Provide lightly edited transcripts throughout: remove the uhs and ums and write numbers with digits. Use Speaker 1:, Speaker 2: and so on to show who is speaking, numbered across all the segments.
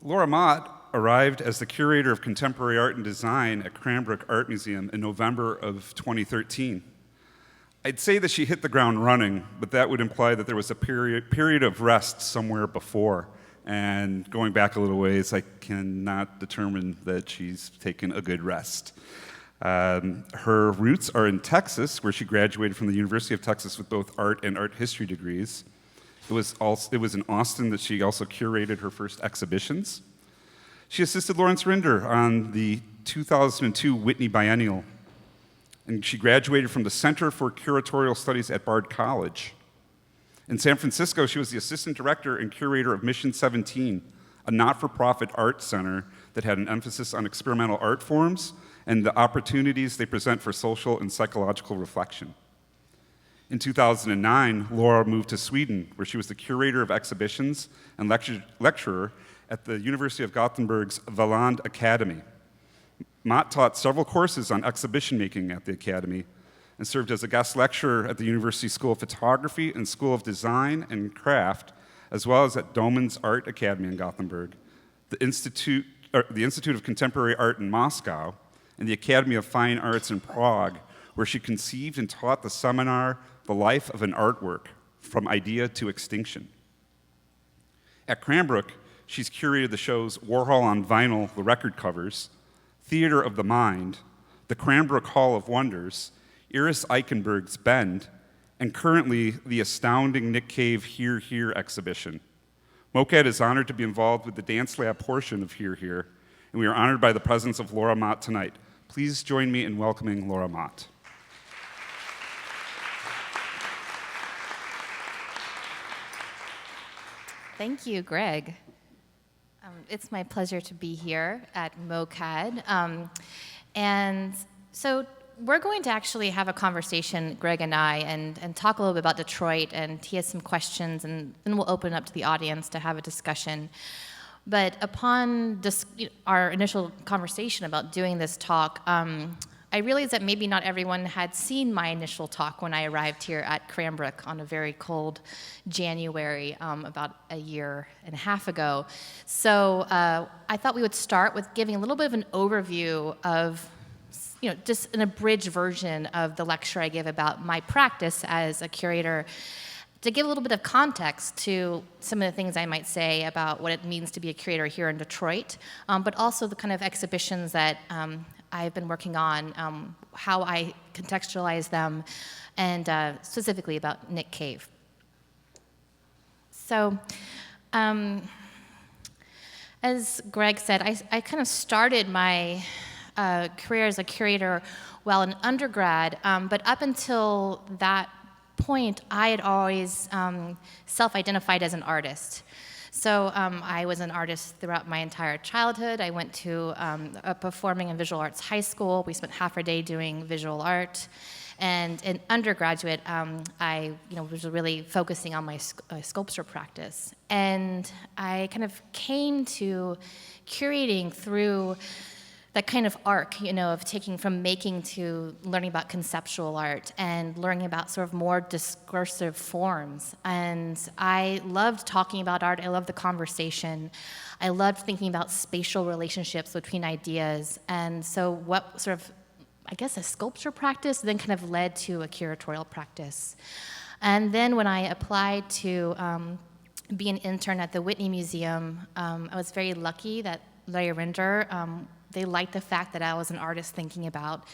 Speaker 1: Laura Mott arrived as the curator of contemporary art and design at Cranbrook Art Museum in November of 2013. I'd say that she hit the ground running, but that would imply that there was a period of rest somewhere before. And going back a little ways, I cannot determine that she's taken a good rest. Her roots are in Texas, where she graduated from the University of Texas with both art and art history degrees. It was in Austin that she also curated her first exhibitions. She assisted Lawrence Rinder on the 2002 Whitney Biennial, and she graduated from the Center for Curatorial Studies at Bard College. In San Francisco, she was the assistant director and curator of Mission 17, a not-for-profit art center that had an emphasis on experimental art forms and the opportunities they present for social and psychological reflection. In 2009, Laura moved to Sweden, where she was the curator of exhibitions and lecturer at the University of Gothenburg's Valand Academy. Mott taught several courses on exhibition making at the Academy and served as a guest lecturer at the University School of Photography and School of Design and Craft, as well as at Domen's Art Academy in Gothenburg, the Institute of Contemporary Art in Moscow, and the Academy of Fine Arts in Prague, where she conceived and taught the seminar, The Life of an Artwork, From Idea to Extinction. At Cranbrook, she's curated the shows Warhol on Vinyl, the record covers, Theater of the Mind, the Cranbrook Hall of Wonders, Iris Eichenberg's Bend, and currently the astounding Nick Cave Here Here exhibition. MOCAD is honored to be involved with the Dance Lab portion of Here Here, and we are honored by the presence of Laura Mott tonight. Please join me in welcoming Laura Mott.
Speaker 2: Thank you, Greg. It's my pleasure to be here at MOCAD. And so we're going to actually have a conversation, Greg and I, and talk a little bit about Detroit, and he has some questions, and then we'll open up to the audience to have a discussion. But upon our initial conversation about doing this talk, I realized that maybe not everyone had seen my initial talk when I arrived here at Cranbrook on a very cold January about a year and a half ago. So I thought we would start with giving a little bit of an overview of, just an abridged version of the lecture I give about my practice as a curator, to give a little bit of context to some of the things I might say about what it means to be a curator here in Detroit, but also the kind of exhibitions that I've been working on, how I contextualize them, and specifically about Nick Cave. So, as Greg said, I kind of started my career as a curator while in undergrad, but up until that point, I had always self-identified as an artist. So I was an artist throughout my entire childhood. I went to a performing and visual arts high school. We spent half our day doing visual art. And in undergraduate, I was really focusing on my sculpture practice. And I kind of came to curating through that kind of arc, of taking from making to learning about conceptual art and learning about sort of more discursive forms. And I loved talking about art. I loved the conversation. I loved thinking about spatial relationships between ideas. And so what sort of, a sculpture practice then kind of led to a curatorial practice. And then when I applied to be an intern at the Whitney Museum, I was very lucky that Larry Rinder, they liked the fact that I was an artist thinking about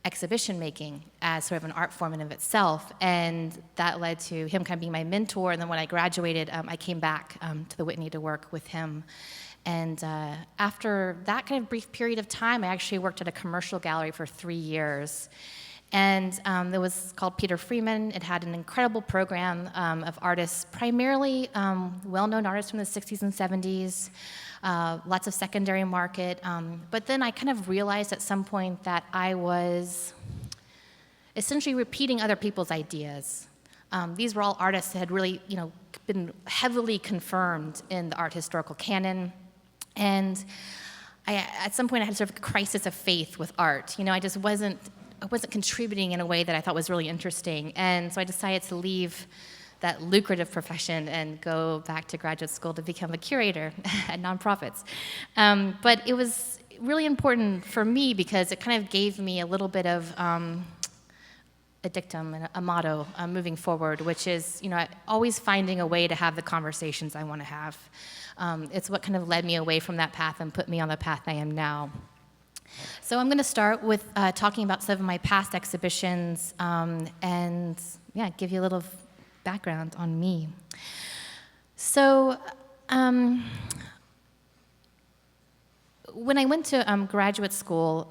Speaker 2: exhibition making as sort of an art form in of itself, and that led to him kind of being my mentor. And then when I graduated, I came back to the Whitney to work with him. And after that kind of brief period of time, I actually worked at a commercial gallery for 3 years. And it was called Peter Freeman. It had an incredible program of artists, primarily well-known artists from the 60s and 70s, lots of secondary market. But then I kind of realized at some point that I was essentially repeating other people's ideas. These were all artists that had really, been heavily confirmed in the art historical canon. And at some point I had sort of a crisis of faith with art. I just wasn't contributing in a way that I thought was really interesting. And so I decided to leave that lucrative profession and go back to graduate school to become a curator at nonprofits. But it was really important for me because it kind of gave me a little bit of a dictum and a motto moving forward, which is, always finding a way to have the conversations I want to have. It's what kind of led me away from that path and put me on the path I am now. So I'm going to start with talking about some of my past exhibitions and give you a little background on me. So when I went to graduate school,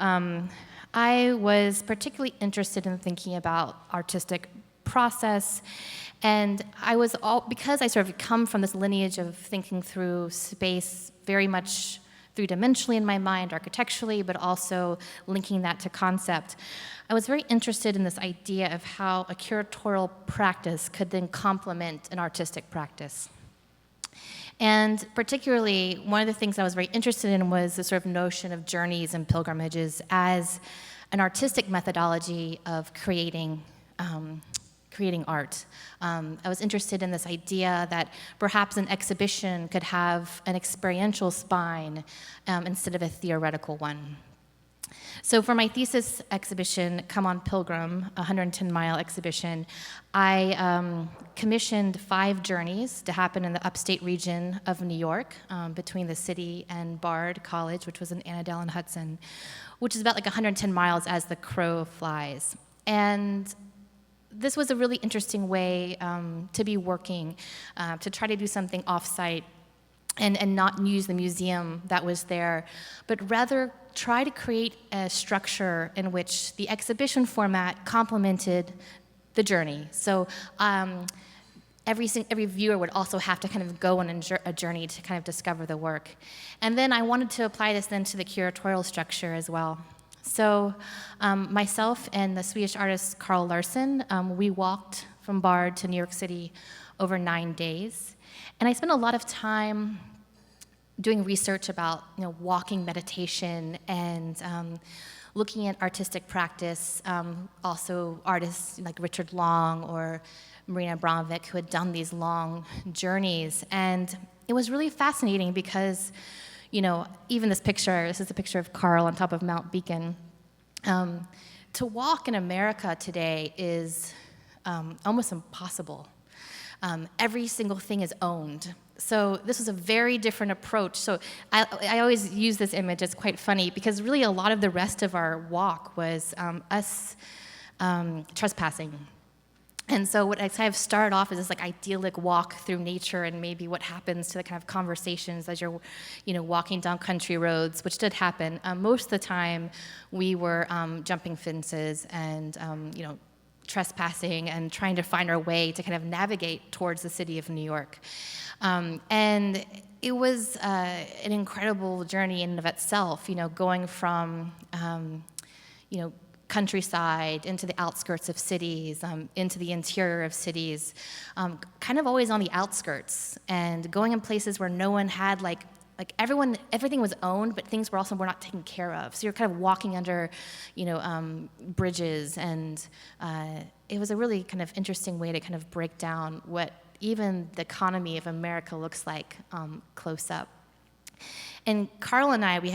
Speaker 2: I was particularly interested in thinking about artistic process, and because I sort of come from this lineage of thinking through space very much three-dimensionally in my mind, architecturally, but also linking that to concept, I was very interested in this idea of how a curatorial practice could then complement an artistic practice. And particularly, one of the things I was very interested in was the sort of notion of journeys and pilgrimages as an artistic methodology of creating art. I was interested in this idea that perhaps an exhibition could have an experiential spine instead of a theoretical one. So for my thesis exhibition, Come On Pilgrim, a 110-mile exhibition, I commissioned 5 journeys to happen in the upstate region of New York, between the city and Bard College, which was in Annandale and Hudson, which is about like 110 miles as the crow flies. And this was a really interesting way to be working, to try to do something off-site and not use the museum that was there, but rather try to create a structure in which the exhibition format complemented the journey. So every viewer would also have to kind of go on a journey to kind of discover the work. And then I wanted to apply this then to the curatorial structure as well. So myself and the Swedish artist Carl Larsson, we walked from Bard to New York City over 9 days. And I spent a lot of time doing research about walking meditation and looking at artistic practice, also artists like Richard Long or Marina Abramovic who had done these long journeys. And it was really fascinating because, even this is a picture of Carl on top of Mount Beacon. To walk in America today is almost impossible. Every single thing is owned. So this was a very different approach. So I always use this image. It's quite funny because really a lot of the rest of our walk was us trespassing. And so what I kind of started off as this like idyllic walk through nature and maybe what happens to the kind of conversations as you're walking down country roads, which did happen. Most of the time we were jumping fences and trespassing and trying to find our way to kind of navigate towards the city of New York. And it was an incredible journey in and of itself, going from, countryside into the outskirts of cities, into the interior of cities, kind of always on the outskirts and going in places where no one had everything was owned, but things were not taken care of. So you're kind of walking under, bridges, and it was a really kind of interesting way to kind of break down what even the economy of America looks like close up. And Carl and I, we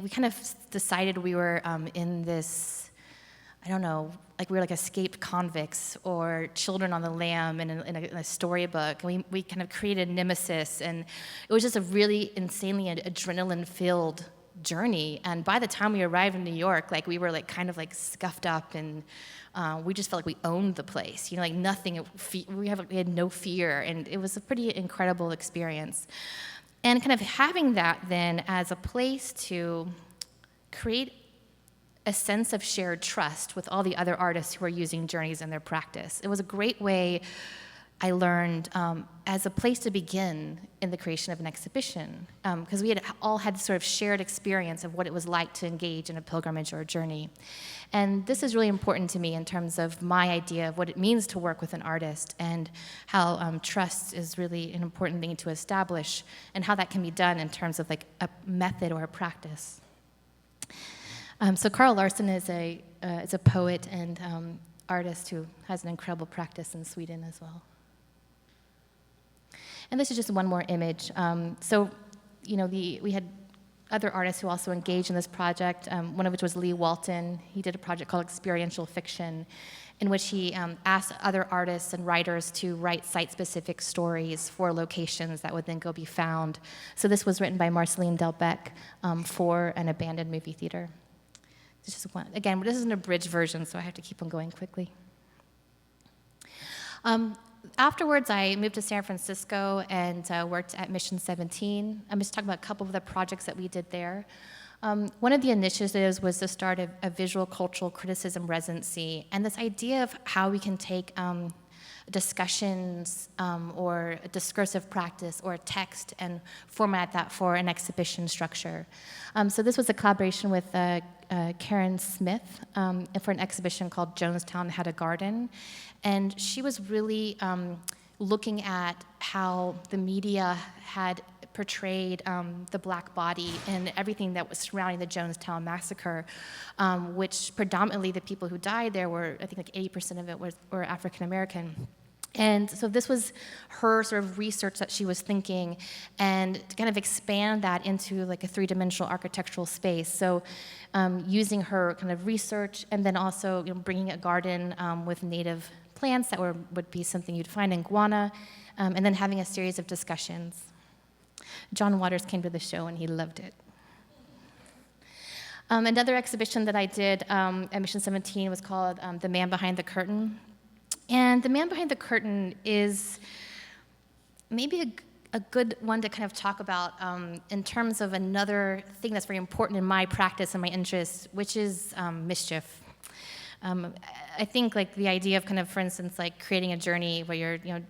Speaker 2: kind of decided we were in this, I don't know, like we were like escaped convicts or children on the lam in a storybook. And we kind of created Nemesis, and it was just a really insanely adrenaline-filled journey. And by the time we arrived in New York, we were kind of scuffed up, and we just felt like we owned the place. Nothing. We had no fear, and it was a pretty incredible experience. And kind of having that then as a place to create a sense of shared trust with all the other artists who are using journeys in their practice. It was a great way, I learned, as a place to begin in the creation of an exhibition, because we had all had sort of shared experience of what it was like to engage in a pilgrimage or a journey. And this is really important to me in terms of my idea of what it means to work with an artist and how trust is really an important thing to establish and how that can be done in terms of a method or a practice. So Carl Larsson is a poet and artist who has an incredible practice in Sweden as well. And this is just one more image. So, we had other artists who also engaged in this project, one of which was Lee Walton. He did a project called Experiential Fiction, in which he asked other artists and writers to write site-specific stories for locations that would then go be found. So this was written by Marceline Delbecq for an abandoned movie theater. This is one. Again, this is an abridged version, so I have to keep on going quickly. Afterwards, I moved to San Francisco and worked at Mission 17. I'm just talking about a couple of the projects that we did there. One of the initiatives was to start a visual cultural criticism residency, and this idea of how we can take discussions or a discursive practice or a text and format that for an exhibition structure. So this was a collaboration with Karen Smith for an exhibition called Jonestown Had a Garden. And she was really looking at how the media had portrayed the black body and everything that was surrounding the Jonestown massacre, which predominantly the people who died there were, I think like 80% of it were African American. And so this was her sort of research that she was thinking, and to kind of expand that into like a three-dimensional architectural space. So using her kind of research, and then also bringing a garden with native plants that would be something you'd find in Guana, and then having a series of discussions. John Waters came to the show and he loved it. Another exhibition that I did at Mission 17 was called The Man Behind the Curtain. And The Man Behind the Curtain is maybe a good one to kind of talk about in terms of another thing that's very important in my practice and my interests, which is mischief. I think like the idea of kind of, for instance, like creating a journey where you're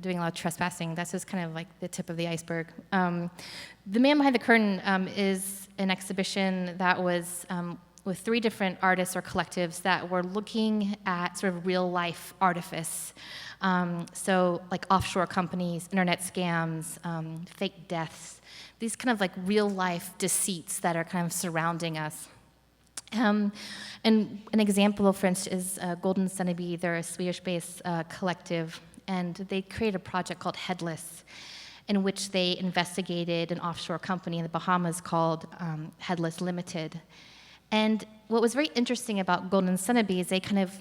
Speaker 2: doing a lot of trespassing, that's just kind of like the tip of the iceberg. The Man Behind the Curtain is an exhibition that was with 3 different artists or collectives that were looking at sort of real life artifice. So like offshore companies, internet scams, fake deaths, these kind of like real life deceits that are kind of surrounding us. And an example, for instance, is Golden Centipede. They're a Swedish-based collective, and they created a project called Headless, in which they investigated an offshore company in the Bahamas called Headless Limited. And what was very interesting about Golden Centipede is they kind of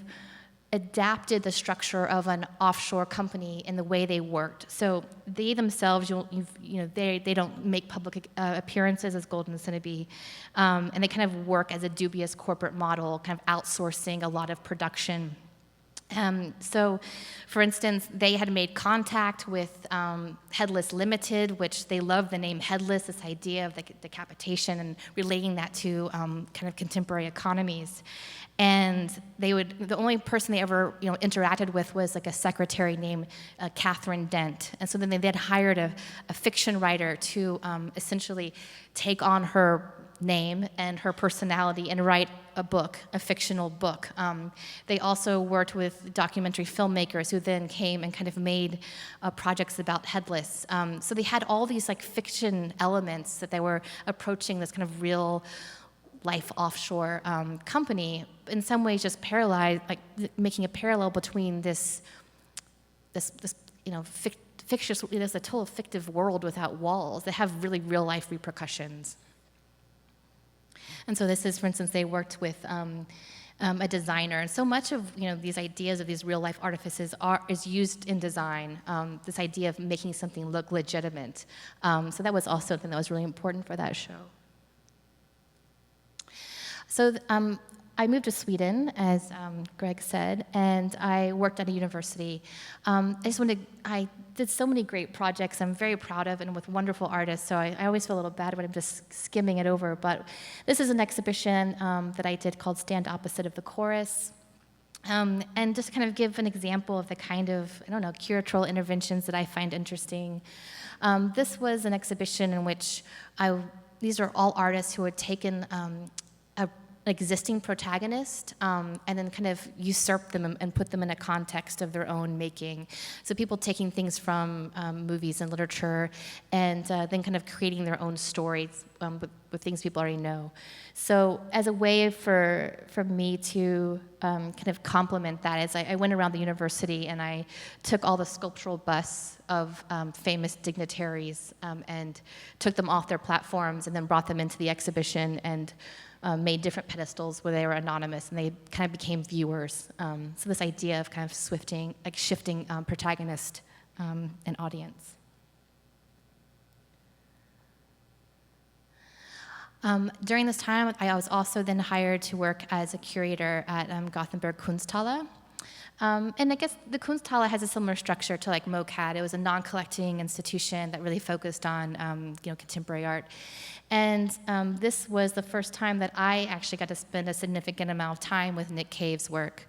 Speaker 2: adapted the structure of an offshore company in the way they worked. So they themselves, they don't make public appearances as Golden Centipede, and they kind of work as a dubious corporate model, kind of outsourcing a lot of production. So, for instance, they had made contact with Headless Limited, which they loved the name Headless, this idea of the decapitation, and relating that to kind of contemporary economies. And the only person they ever interacted with was like a secretary named Catherine Dent. And so then they hired a fiction writer to essentially take on her name and her personality and write a fictional book. They also worked with documentary filmmakers who then came and kind of made projects about Headless. So they had all these like fiction elements that they were approaching this kind of real life offshore company, in some ways just parallel, like making a parallel between this fictitious, there's a total fictive world without walls that have really real life repercussions. And so this is, for instance, they worked with a designer, and so much of these ideas of these real life artifices is used in design. This idea of making something look legitimate. So that was also something that was really important for that show. So I moved to Sweden, as Greg said, and I worked at a university. I did so many great projects I'm very proud of and with wonderful artists, so I always feel a little bad when I'm just skimming it over. But this is an exhibition that I did called Stand Opposite of the Chorus. And just to kind of give an example of the kind of, curatorial interventions that I find interesting. This was an exhibition in which these are all artists who had taken existing protagonist, and then kind of usurp them and put them in a context of their own making. So people taking things from movies and literature, and then kind of creating their own stories with things people already know. So as a way for me to kind of complement that, is I went around the university and I took all the sculptural busts of famous dignitaries and took them off their platforms and then brought them into the exhibition and made different pedestals where they were anonymous, and they kind of became viewers. So this idea of kind of shifting protagonist and audience. During this time, I was also then hired to work as a curator at Gothenburg Kunsthalle. And I guess the Kunsthalle has a similar structure to like MOCAD. It was a non-collecting institution that really focused on contemporary art. And this was the first time that I actually got to spend a significant amount of time with Nick Cave's work.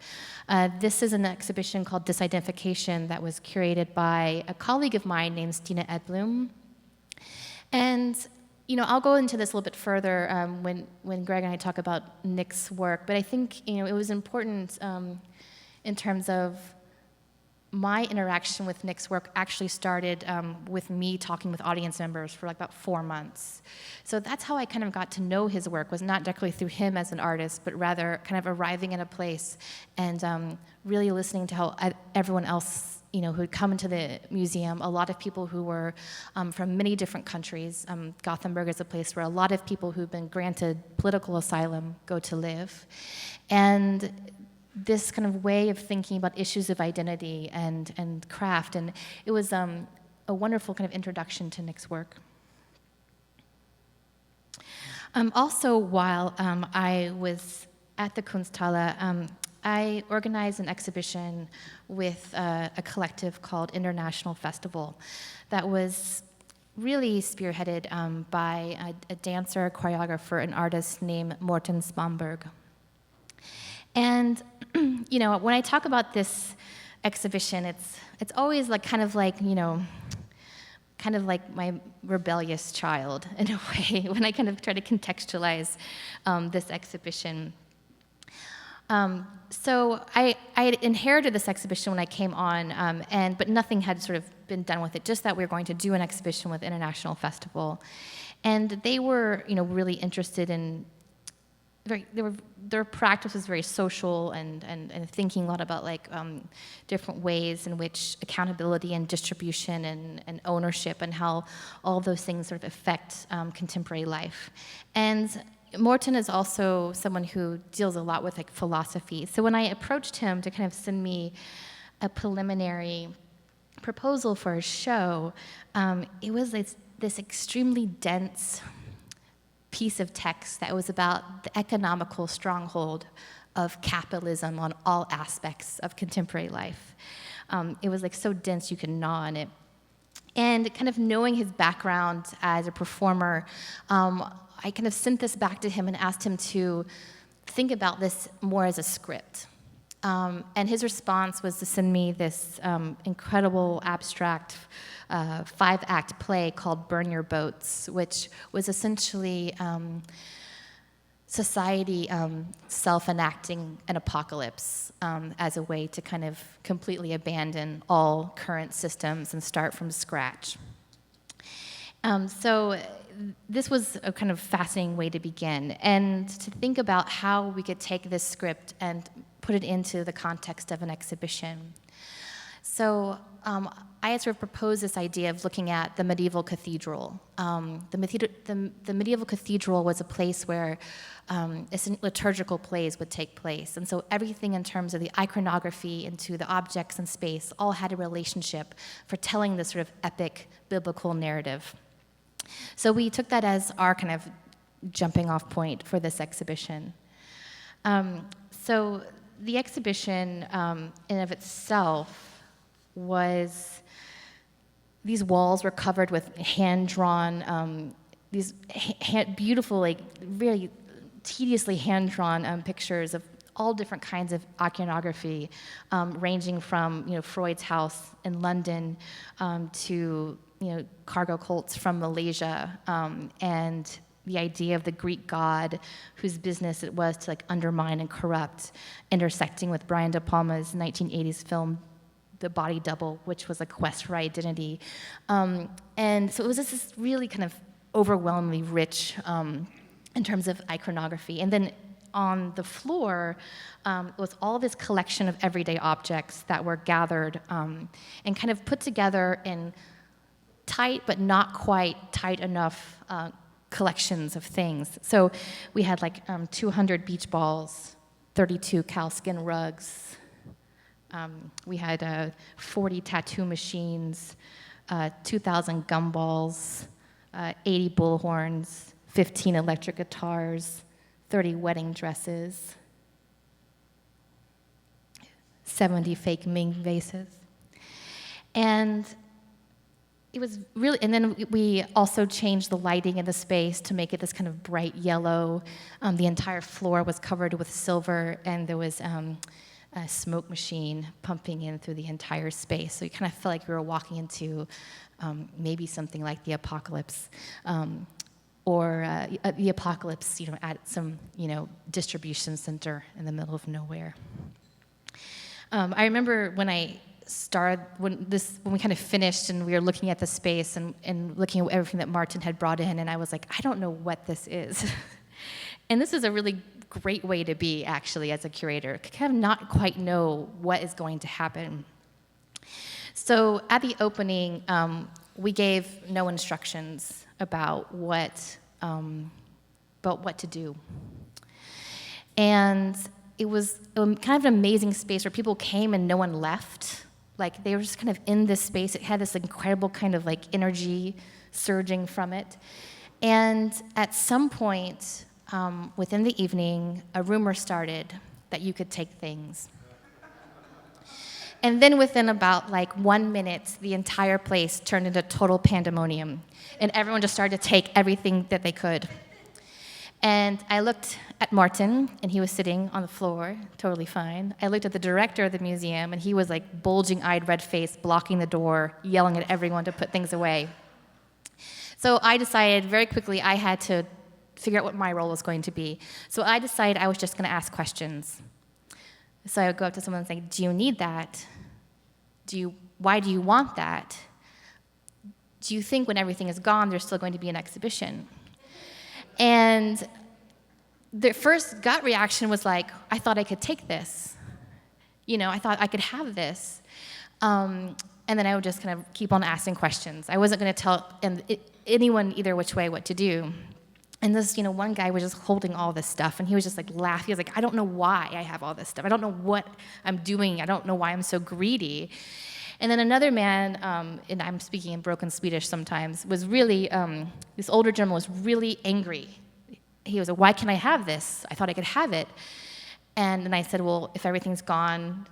Speaker 2: This is an exhibition called Disidentification that was curated by a colleague of mine named Stina Edblom. And I'll go into this a little bit further when Greg and I talk about Nick's work, but I think it was important in terms of my interaction with Nick's work actually started with me talking with audience members for like about 4 months. So that's how I kind of got to know his work, was not directly through him as an artist, but rather kind of arriving in a place and really listening to how everyone else who had come into the museum, a lot of people who were from many different countries. Gothenburg is a place where a lot of people who've been granted political asylum go to live. And this kind of way of thinking about issues of identity and craft, and it was a wonderful kind of introduction to Nick's work. Also, while I was at the Kunsthalle, I organized an exhibition with a collective called International Festival that was really spearheaded by a dancer, choreographer, and artist named Morten Spamberg. And when I talk about this exhibition, it's always like kind of like my rebellious child in a way when I kind of try to contextualize this exhibition. So I had inherited this exhibition when I came on, but nothing had sort of been done with it, just that we were going to do an exhibition with International Festival. And they were, really interested in, their practice was very social and thinking a lot about different ways in which accountability and distribution and ownership and how all those things sort of affect contemporary life. And Morten is also someone who deals a lot with philosophy. So when I approached him to kind of send me a preliminary proposal for a show, it was this extremely dense piece of text that was about the economical stronghold of capitalism on all aspects of contemporary life. It was so dense you could gnaw on it. And kind of knowing his background as a performer, I kind of sent this back to him and asked him to think about this more as a script. And his response was to send me this incredible abstract 5-act play called Burn Your Boats, which was essentially society self-enacting an apocalypse as a way to kind of completely abandon all current systems and start from scratch. So this was a kind of fascinating way to begin, and to think about how we could take this script and put it into the context of an exhibition. So I had sort of proposed this idea of looking at the medieval cathedral. The medieval cathedral was a place where liturgical plays would take place, and so everything in terms of the iconography into the objects in space all had a relationship for telling this sort of epic biblical narrative. So we took that as our kind of jumping off point for this exhibition. So the exhibition in and of itself was, these walls were covered with hand-drawn, these beautiful, really tediously hand-drawn pictures of all different kinds of iconography, ranging from Freud's house in London to cargo cults from Malaysia, and the idea of the Greek god whose business it was to like undermine and corrupt, intersecting with Brian De Palma's 1980s film, The Body Double, which was a quest for identity. And so it was just this really kind of overwhelmingly rich in terms of iconography. And then on the floor was all this collection of everyday objects that were gathered and kind of put together in tight but not quite tight enough collections of things. So we had like 200 beach balls, 32 cowskin rugs. We had 40 tattoo machines, 2,000 gumballs, 80 bullhorns, 15 electric guitars, 30 wedding dresses, 70 fake Ming vases. And it was really, and then we also changed the lighting in the space to make it this kind of bright yellow. The entire floor was covered with silver, and there was a smoke machine pumping in through the entire space. So you kind of felt like you were walking into maybe something like the apocalypse. Or the apocalypse, at some, distribution center in the middle of nowhere. I remember when I started, when we kind of finished and we were looking at the space and looking at everything that Martin had brought in, and I was like, I don't know what this is. And this is a really great way to be, actually, as a curator, kind of not quite know what is going to happen. So at the opening, we gave no instructions about what to do. And it was kind of an amazing space where people came and no one left. Like, they were just kind of in this space. It had this incredible kind of like energy surging from it. And at some point within the evening, a rumor started that you could take things. And then within about like 1 minute, the entire place turned into total pandemonium. And everyone just started to take everything that they could. And I looked at Martin, and he was sitting on the floor, totally fine. I looked at the director of the museum, and he was like bulging-eyed, red-faced, blocking the door, yelling at everyone to put things away. So I decided very quickly I had to figure out what my role was going to be. So I decided I was just going to ask questions. So I would go up to someone and say, do you need that? Why do you want that? Do you think when everything is gone, there's still going to be an exhibition? And the first gut reaction was like, I thought I could take this. I thought I could have this. And then I would just kind of keep on asking questions. I wasn't going to tell anyone either which way what to do. And this, one guy was just holding all this stuff, and he was just like laughing. He was like, I don't know why I have all this stuff. I don't know what I'm doing. I don't know why I'm so greedy. And then another man, and I'm speaking in broken Swedish sometimes, was really, this older gentleman was really angry. He was like, why can't I have this? I thought I could have it. And then I said, well, if everything's gone,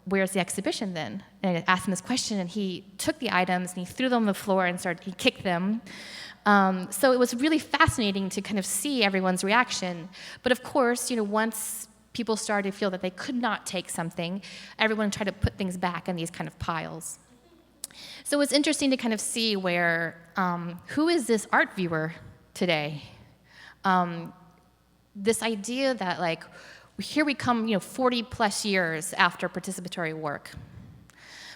Speaker 2: where's the exhibition then? And I asked him this question, and he took the items, and he threw them on the floor, and he kicked them. So it was really fascinating to kind of see everyone's reaction. But of course, once people started to feel that they could not take something, everyone tried to put things back in these kind of piles. So it was interesting to kind of see where, who is this art viewer today? This idea that like, here we come, 40 plus years after participatory work.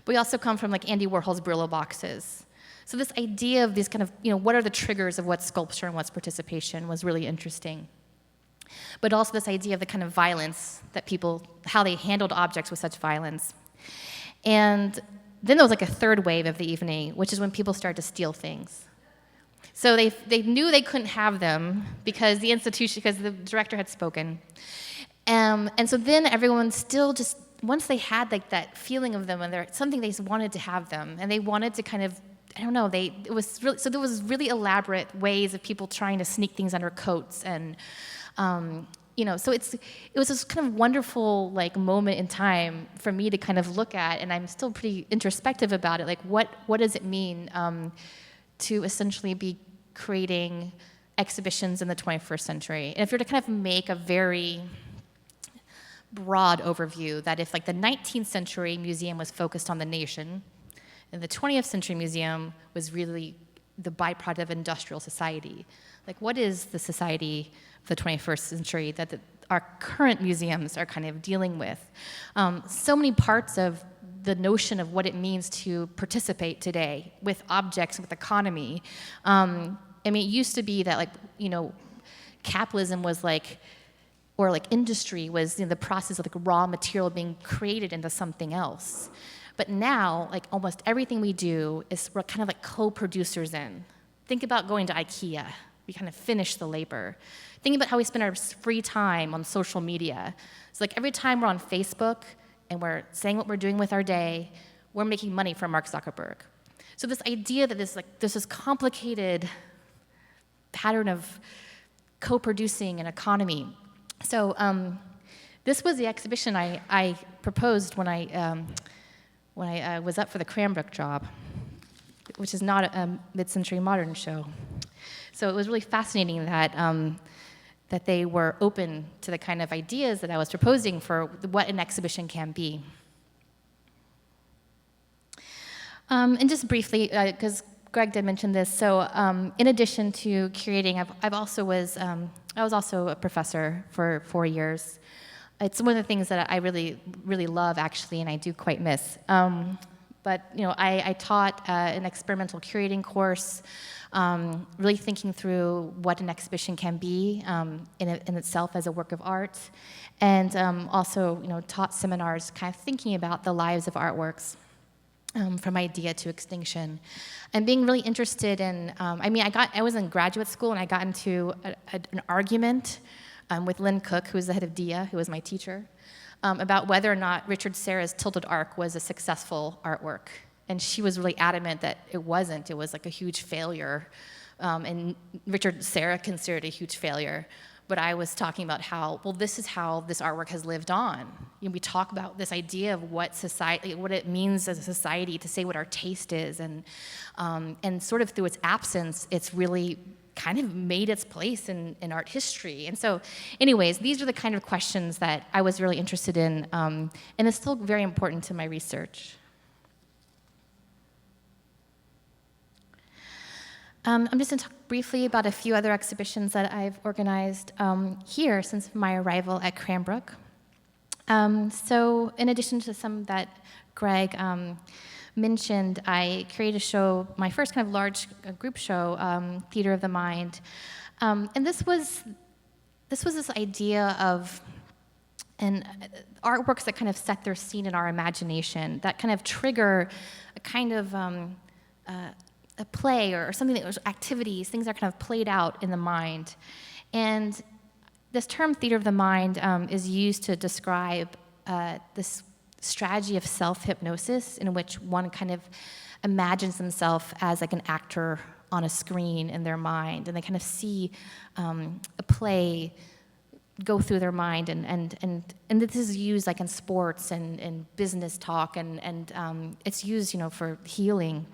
Speaker 2: But we also come from like Andy Warhol's Brillo boxes. So this idea of these kind of, what are the triggers of what's sculpture and what's participation was really interesting. But also this idea of the kind of violence that people, how they handled objects with such violence. And then there was like a third wave of the evening, which is when people started to steal things. So they knew they couldn't have them because the director had spoken. And so then everyone still just, once they had like that feeling of them and something, they wanted to have them. And they wanted to kind of, I don't know, there was really elaborate ways of people trying to sneak things under coats and, so it was this kind of wonderful like moment in time for me to kind of look at, and I'm still pretty introspective about it. Like, what does it mean to essentially be creating exhibitions in the 21st century? And if you're to kind of make a very broad overview, that if like the 19th century museum was focused on the nation, and the 20th century museum was really the byproduct of industrial society. Like, what is the society of the 21st century that our current museums are kind of dealing with? So many parts of the notion of what it means to participate today with objects, with economy. I mean, it used to be that, like, capitalism was like, or like industry was the process of like raw material being created into something else. But now, like almost everything we do is we're kind of like co-producers in. Think about going to IKEA. We kind of finish the labor. Think about how we spend our free time on social media. It's like every time we're on Facebook and we're saying what we're doing with our day, we're making money from Mark Zuckerberg. So this idea that there's this complicated pattern of co-producing an economy. So this was the exhibition I proposed when I was up for the Cranbrook job, which is not a mid-century modern show. So it was really fascinating that they were open to the kind of ideas that I was proposing for what an exhibition can be. And just briefly, because Greg did mention this, so in addition to curating, I was also a professor for 4 years. It's one of the things that I really, really love, actually, and I do quite miss. But I taught an experimental curating course, really thinking through what an exhibition can be in itself as a work of art, and also taught seminars, kind of thinking about the lives of artworks. From idea to extinction, and being really interested in. I was in graduate school and I got into an argument with Lynn Cook, who was the head of DIA, who was my teacher, about whether or not Richard Serra's Tilted Arc was a successful artwork, and she was really adamant that it wasn't. It was like a huge failure, and Richard Serra considered it a huge failure. But I was talking about how, well, this is how this artwork has lived on. We talk about this idea of what it means as a society to say what our taste is, and sort of through its absence, it's really kind of made its place in art history. And so, anyways, these are the kind of questions that I was really interested in, and it's still very important to my research. I'm just going to talk briefly about a few other exhibitions that I've organized here since my arrival at Cranbrook. So in addition to some that Greg mentioned, I created a show, my first kind of large group show, Theater of the Mind. And this was this idea of artworks that kind of set their scene in our imagination, that kind of trigger a kind of a play or something that was activities, things that are kind of played out in the mind. And this term theater of the mind is used to describe this strategy of self-hypnosis in which one kind of imagines themselves as like an actor on a screen in their mind, and they kind of see a play go through their mind, and this is used like in sports and business talk, and it's used for healing.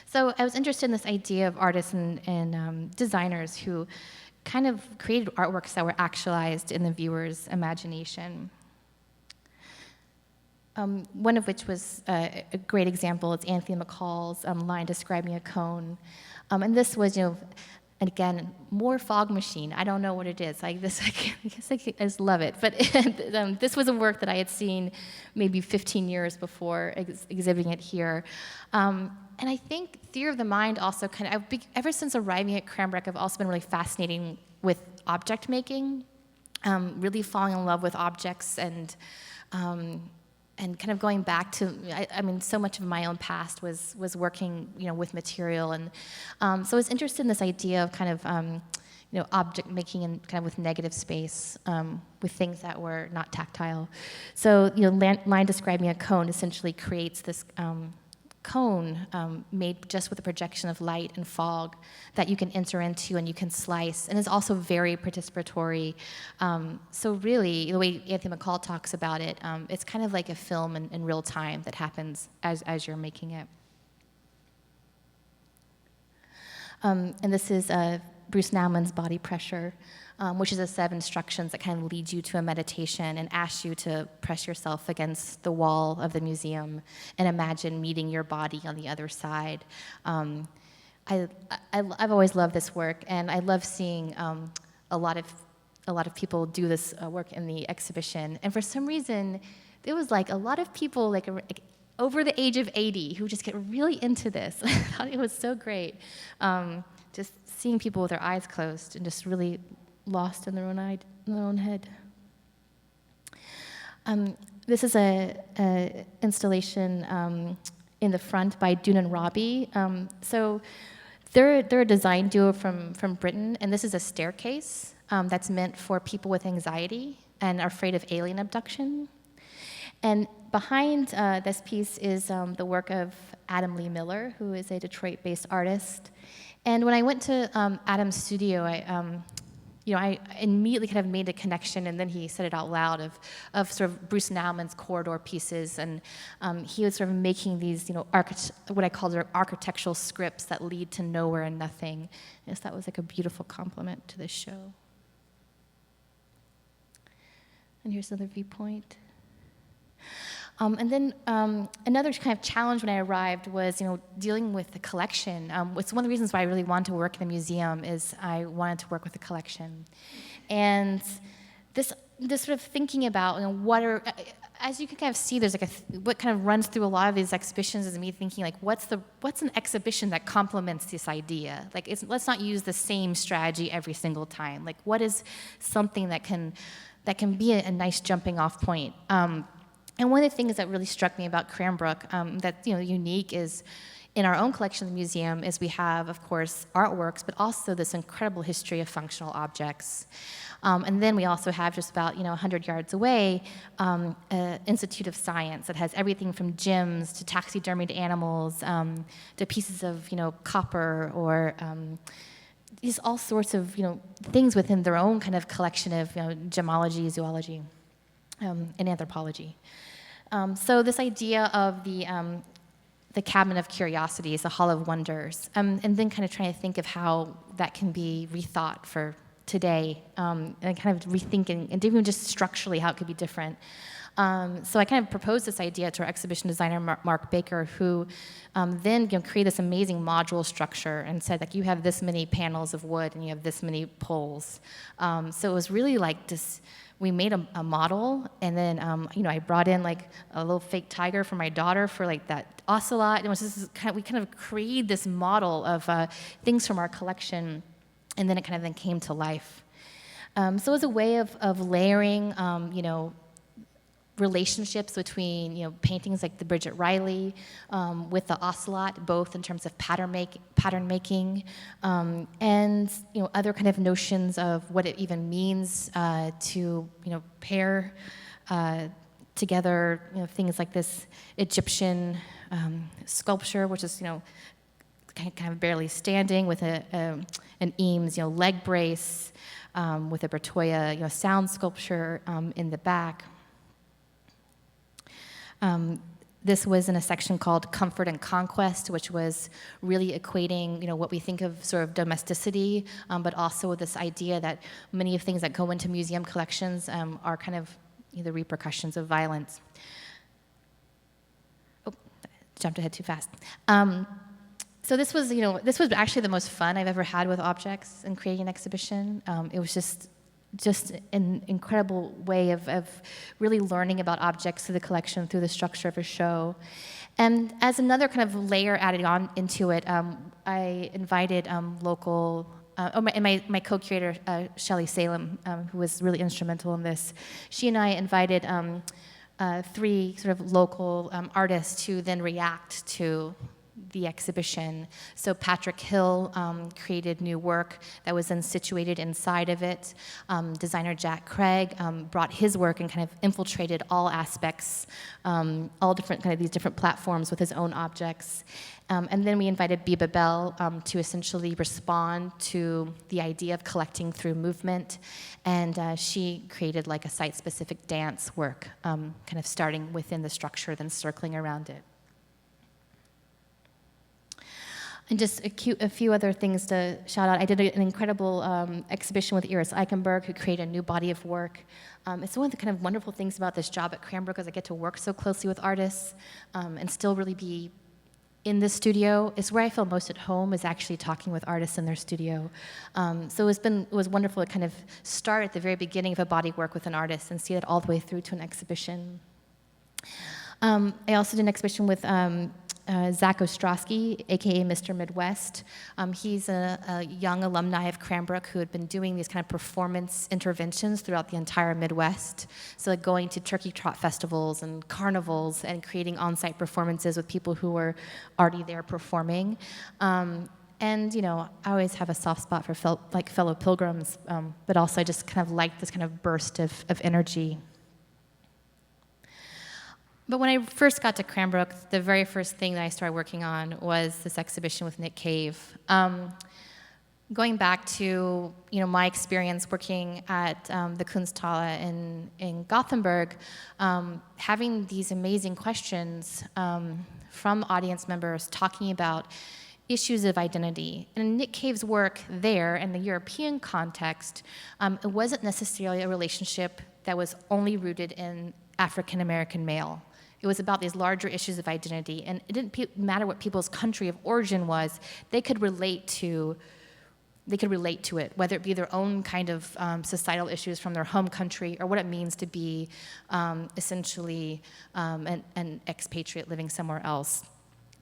Speaker 2: So I was interested in this idea of artists and designers who kind of created artworks that were actualized in the viewer's imagination. One of which was a great example. It's Anthony McCall's line describing a cone. And this was, and again, more fog machine. I don't know what it is. I guess I just love it. But this was a work that I had seen maybe 15 years before exhibiting it here. And I think theater of the mind also ever since arriving at Cranbrook, I've also been really fascinating with object making, really falling in love with objects and kind of going back to, so much of my own past was working, with material. And so I was interested in this idea of kind of, object making and kind of with negative space, with things that were not tactile. So, line describing a cone essentially creates this cone made just with a projection of light and fog that you can enter into and you can slice, and is also very participatory. So really, the way Anthony McCall talks about it, it's kind of like a film in real time that happens as you're making it. And this is Bruce Naumann's Body Pressure, which is a set of instructions that kind of lead you to a meditation and asks you to press yourself against the wall of the museum and imagine meeting your body on the other side. I've always loved this work, and I love seeing a lot of people do this work in the exhibition. And for some reason, there was like a lot of people like over the age of 80 who just get really into this. I thought it was so great, just seeing people with their eyes closed and just really lost in their own head. This is a installation in the front by Dune and Robbie. So they're a design duo from Britain, and this is a staircase that's meant for people with anxiety and are afraid of alien abduction. And behind this piece is the work of Adam Lee Miller, who is a Detroit-based artist. And when I went to Adam's studio, I immediately kind of made a connection, and then he said it out loud of sort of Bruce Naumann's corridor pieces, and he was sort of making these, what I call architectural scripts that lead to nowhere and nothing. And so that was like a beautiful compliment to this show. And here's another viewpoint. And then another kind of challenge when I arrived was, dealing with the collection. It's one of the reasons why I really wanted to work in a museum is I wanted to work with the collection. And this sort of thinking about, as you can kind of see, there's like what kind of runs through a lot of these exhibitions is me thinking like, what's an exhibition that complements this idea? Like, let's not use the same strategy every single time. Like, what is something that can be a nice jumping off point? And one of the things that really struck me about Cranbrook that's unique is in our own collection of the museum is we have, of course, artworks, but also this incredible history of functional objects. And then we also have just about 100 yards away an Institute of Science that has everything from gyms to taxidermied animals to pieces of copper or these all sorts of things within their own kind of collection of gemology, zoology, and anthropology. So this idea of the cabinet of curiosities, the hall of wonders, and then kind of trying to think of how that can be rethought for today, and kind of rethinking, and even just structurally how it could be different. So I kind of proposed this idea to our exhibition designer, Mark Baker, who then created this amazing module structure and said, like, you have this many panels of wood and you have this many poles. So it was really like this. We made a model, and then I brought in like a little fake tiger for my daughter for like that ocelot. And it was just we kind of created this model of things from our collection, and then it kind of then came to life. So it was a way of layering, relationships between paintings like the Bridget Riley with the ocelot, both in terms of pattern making, and other kind of notions of what it even means to pair together things like this Egyptian sculpture, which is kind of barely standing with an Eames leg brace, with a Bertoia sound sculpture in the back. This was in a section called Comfort and Conquest, which was really equating, what we think of sort of domesticity, but also this idea that many of things that go into museum collections are kind of the repercussions of violence. Oh, jumped ahead too fast. So this was actually the most fun I've ever had with objects in creating an exhibition. It was just an incredible way of really learning about objects through the collection, through the structure of a show. And as another kind of layer added on into it, I invited local, my co-curator, Shelley Salem, who was really instrumental in this. She and I invited 3 sort of local artists to then react to the exhibition. So Patrick Hill created new work that was then situated inside of it. Designer Jack Craig brought his work and kind of infiltrated all aspects, all different kind of these different platforms with his own objects. And then we invited Biba Bell to essentially respond to the idea of collecting through movement. And she created like a site-specific dance work, kind of starting within the structure, then circling around it. And just a few other things to shout out. I did an incredible exhibition with Iris Eichenberg, who created a new body of work. It's one of the kind of wonderful things about this job at Cranbrook is I get to work so closely with artists and still really be in the studio. It's where I feel most at home, is actually talking with artists in their studio. So it was wonderful to kind of start at the very beginning of a body work with an artist and see it all the way through to an exhibition. I also did an exhibition with Zach Ostrowski, aka Mr. Midwest. He's a young alumni of Cranbrook who had been doing these kind of performance interventions throughout the entire Midwest. So like going to turkey trot festivals and carnivals and creating on-site performances with people who were already there performing. And you know, I always have a soft spot for fellow pilgrims, but also I just kind of like this kind of burst of energy. But when I first got to Cranbrook, the very first thing that I started working on was this exhibition with Nick Cave. Going back to my experience working at the Kunsthalle in Gothenburg, having these amazing questions from audience members talking about issues of identity. And in Nick Cave's work there, in the European context, it wasn't necessarily a relationship that was only rooted in African American male. It was about these larger issues of identity, and it didn't matter what people's country of origin was. They could relate to it, whether it be their own kind of societal issues from their home country, or what it means to be essentially an expatriate living somewhere else.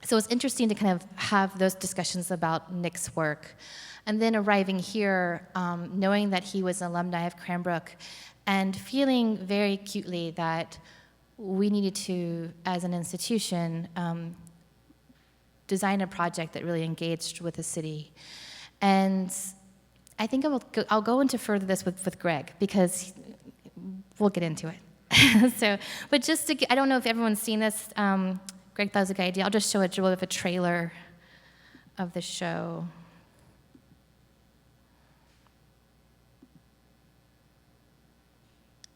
Speaker 2: So it's interesting to kind of have those discussions about Nick's work. And then arriving here, knowing that he was an alumni of Cranbrook, and feeling very acutely that we needed to, as an institution, design a project that really engaged with the city. And I think I'll go into further this with Greg, because we'll get into it. But just to, I don't know if everyone's seen this. Greg thought it was a good idea. I'll just show a little bit of a trailer of the show.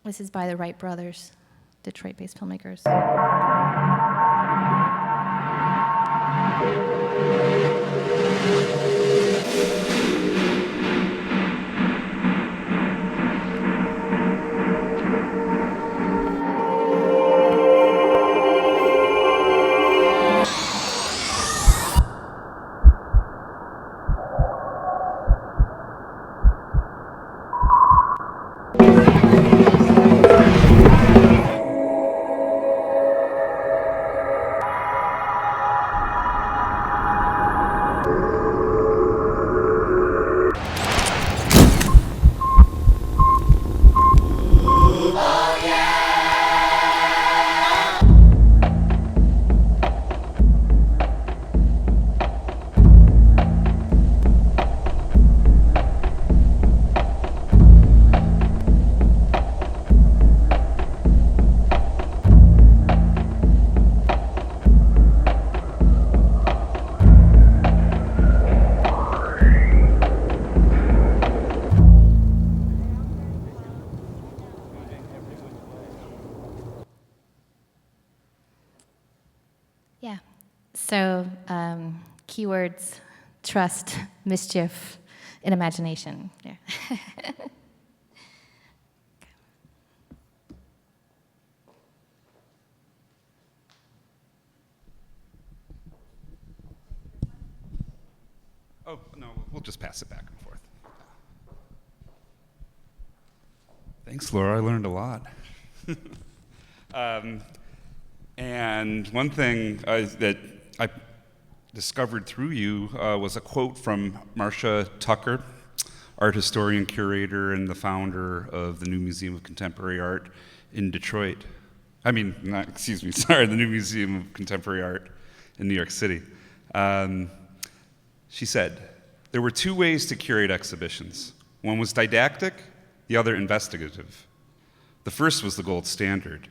Speaker 2: This is by the Wright brothers, Detroit-based filmmakers. Yeah. So keywords: trust, mischief, and imagination. Yeah.
Speaker 1: Oh, no, we'll just pass it back and forth. Thanks, Laura. I learned a lot. And one thing that I discovered through you was a quote from Marcia Tucker, art historian, curator, and the founder of the New Museum of Contemporary Art in Detroit. The New Museum of Contemporary Art in New York City. She said, "There were two ways to curate exhibitions. One was didactic, the other investigative. The first was the gold standard.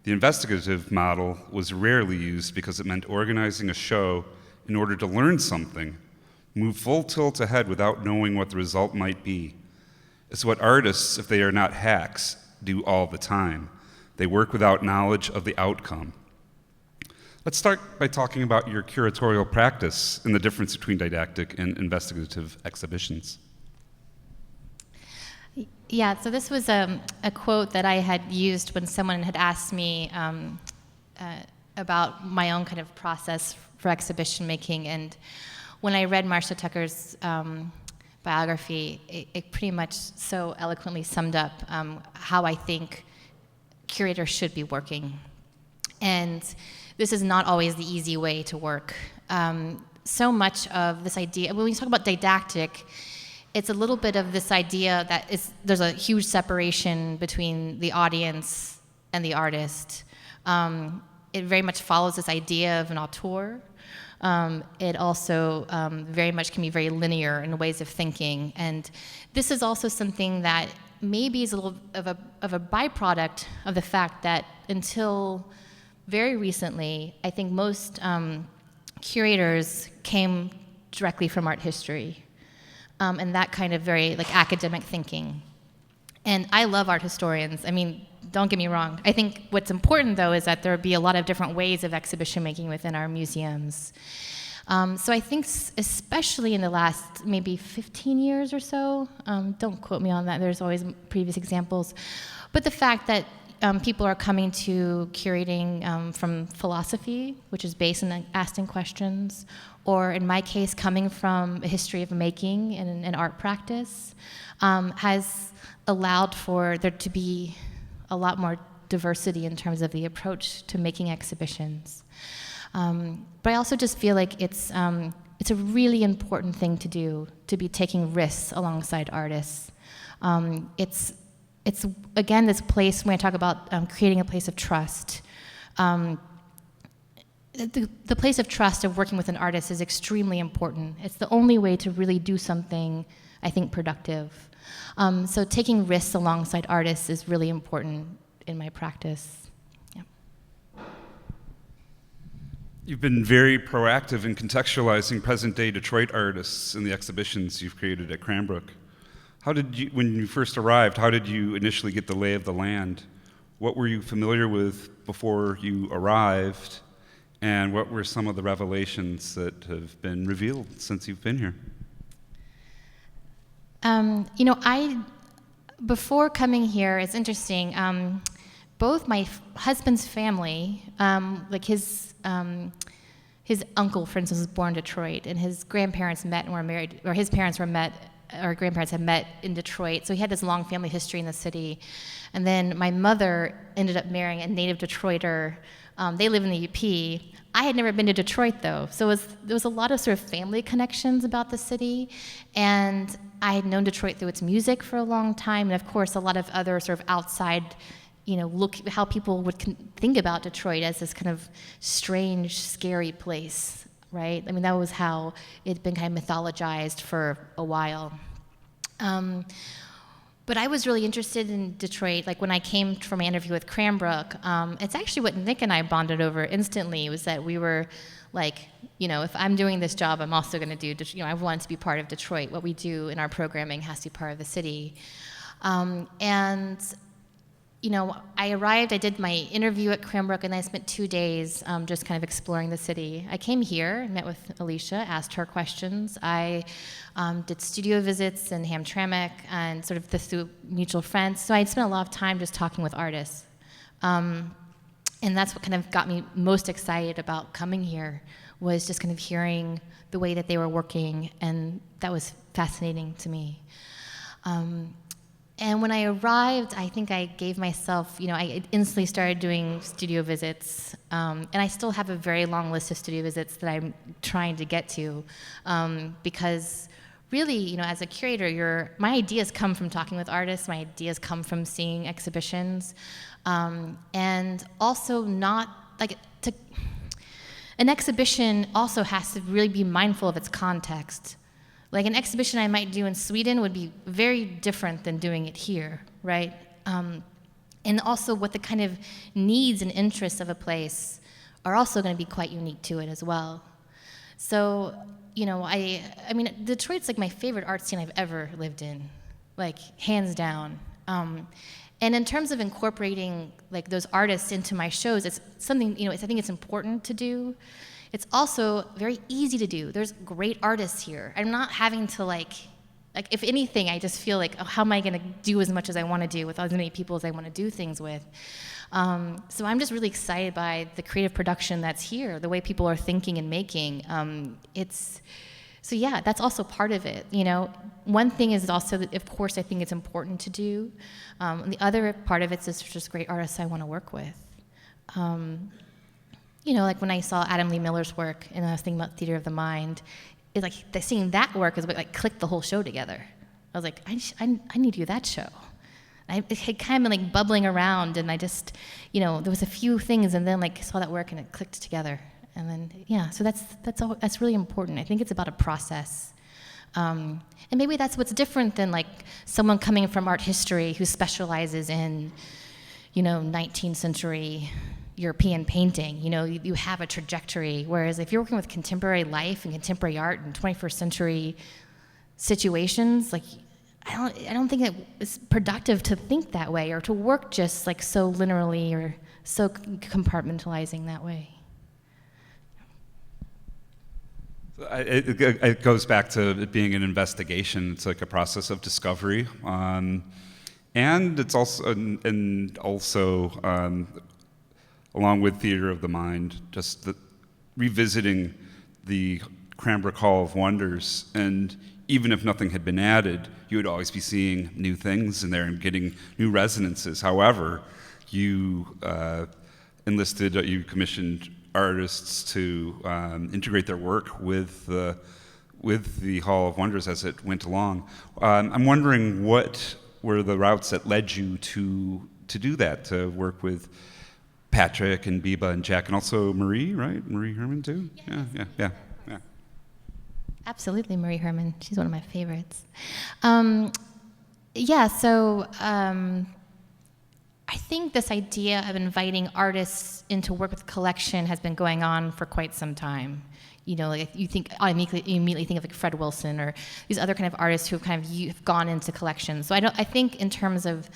Speaker 1: The investigative model was rarely used because it meant organizing a show in order to learn something, move full tilt ahead without knowing what the result might be. It's what artists, if they are not hacks, do all the time. They work without knowledge of the outcome." Let's start by talking about your curatorial practice and the difference between didactic and investigative exhibitions.
Speaker 2: Yeah, so this was a quote that I had used when someone had asked me about my own kind of process for exhibition making. And when I read Marcia Tucker's biography, it pretty much so eloquently summed up how I think curators should be working. And this is not always the easy way to work. So much of this idea, when we talk about didactic, it's a little bit of this idea that there's a huge separation between the audience and the artist. It very much follows this idea of an auteur. It also very much can be very linear in ways of thinking. And this is also something that maybe is a little of a byproduct of the fact that until very recently, I think most curators came directly from art history and that kind of very like academic thinking. And I love art historians. I mean, don't get me wrong. I think what's important, though, is that there be a lot of different ways of exhibition making within our museums. So I think especially in the last maybe 15 years or so, don't quote me on that, there's always previous examples, but the fact that people are coming to curating from philosophy, which is based on asking questions, or in my case, coming from a history of making and an art practice, has allowed for there to be a lot more diversity in terms of the approach to making exhibitions. But I also just feel like it's a really important thing to do, to be taking risks alongside artists. It's again, this place, when I talk about creating a place of trust, the place of trust of working with an artist is extremely important. It's the only way to really do something, I think, productive. So taking risks alongside artists is really important in my practice. Yeah.
Speaker 1: You've been very proactive in contextualizing present-day Detroit artists in the exhibitions you've created at Cranbrook. When you first arrived, how did you initially get the lay of the land? What were you familiar with before you arrived? And what were some of the revelations that have been revealed since you've been here?
Speaker 2: Before coming here, it's interesting, both my husband's family, like his uncle, for instance, was born in Detroit, and his grandparents met and were married, or his parents were met, or grandparents had met in Detroit, so he had this long family history in the city. And then my mother ended up marrying a native Detroiter. They live in the UP. I had never been to Detroit, though, so there was a lot of sort of family connections about the city, and I had known Detroit through its music for a long time, and of course a lot of other sort of outside, look how people would think about Detroit as this kind of strange, scary place, right? I mean, that was how it had been kind of mythologized for a while. But I was really interested in Detroit, like when I came for my interview with Cranbrook, it's actually what Nick and I bonded over instantly, was that we were like, if I'm doing this job, I'm also gonna do, I wanted to be part of Detroit. What we do in our programming has to be part of the city. I arrived, I did my interview at Cranbrook, and I spent 2 days just kind of exploring the city. I came here, met with Alicia, asked her questions. I did studio visits in Hamtramck and sort of through mutual friends. So I spent a lot of time just talking with artists. And that's what kind of got me most excited about coming here, was just kind of hearing the way that they were working, and that was fascinating to me. And when I arrived, I think I gave myself, I instantly started doing studio visits, and I still have a very long list of studio visits that I'm trying to get to, because really, as a curator, my ideas come from talking with artists, my ideas come from seeing exhibitions, and also an exhibition also has to really be mindful of its context. Like an exhibition I might do in Sweden would be very different than doing it here, right? And also what the kind of needs and interests of a place are also going to be quite unique to it as well. So, I mean, Detroit's like my favorite art scene I've ever lived in, like hands down. And in terms of incorporating like those artists into my shows, it's something, I think it's important to do. It's also very easy to do. There's great artists here. I'm not having to like if anything, I just feel like, oh, how am I going to do as much as I want to do with as many people as I want to do things with? So I'm just really excited by the creative production that's here, the way people are thinking and making. So yeah, that's also part of it. One thing is also that, of course, I think it's important to do. And the other part of it is just great artists I want to work with. Like when I saw Adam Lee Miller's work and I was thinking about Theater of the Mind, it's like seeing that work is what like clicked the whole show together. I was like, I need to do that show. It had kind of been like bubbling around, and I just, there was a few things, and then like saw that work and it clicked together. And then, yeah, so that's really important. I think it's about a process. And maybe that's what's different than like someone coming from art history who specializes in, 19th century European painting. You have a trajectory. Whereas if you're working with contemporary life and contemporary art and 21st century situations, like I don't think it's productive to think that way or to work just like so linearly or so compartmentalizing that way.
Speaker 1: It goes back to it being an investigation. It's like a process of discovery, and it's also along with Theater of the Mind, just revisiting the Cranbrook Hall of Wonders, and even if nothing had been added, you would always be seeing new things in there and getting new resonances. However, you commissioned artists to integrate their work with the Hall of Wonders as it went along. I'm wondering what were the routes that led you to do that, to work with Patrick and Biba and Jack, and also Marie, right? Marie Herman too? Yeah.
Speaker 2: Absolutely, Marie Herman. She's one of my favorites. I think this idea of inviting artists into work with the collection has been going on for quite some time. Like you immediately think of like Fred Wilson or these other kind of artists who have gone into collections. So I think in terms of,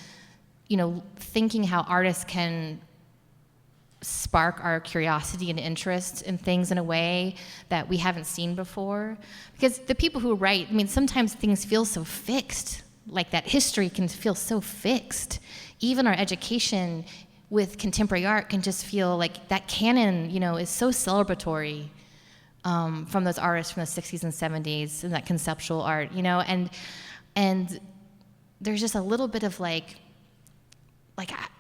Speaker 2: thinking how artists can spark our curiosity and interest in things in a way that we haven't seen before. Because the people who write, sometimes things feel so fixed, like that history can feel so fixed. Even our education with contemporary art can just feel like that canon, is so celebratory from those artists from the 60s and 70s and that conceptual art, and there's just a little bit of like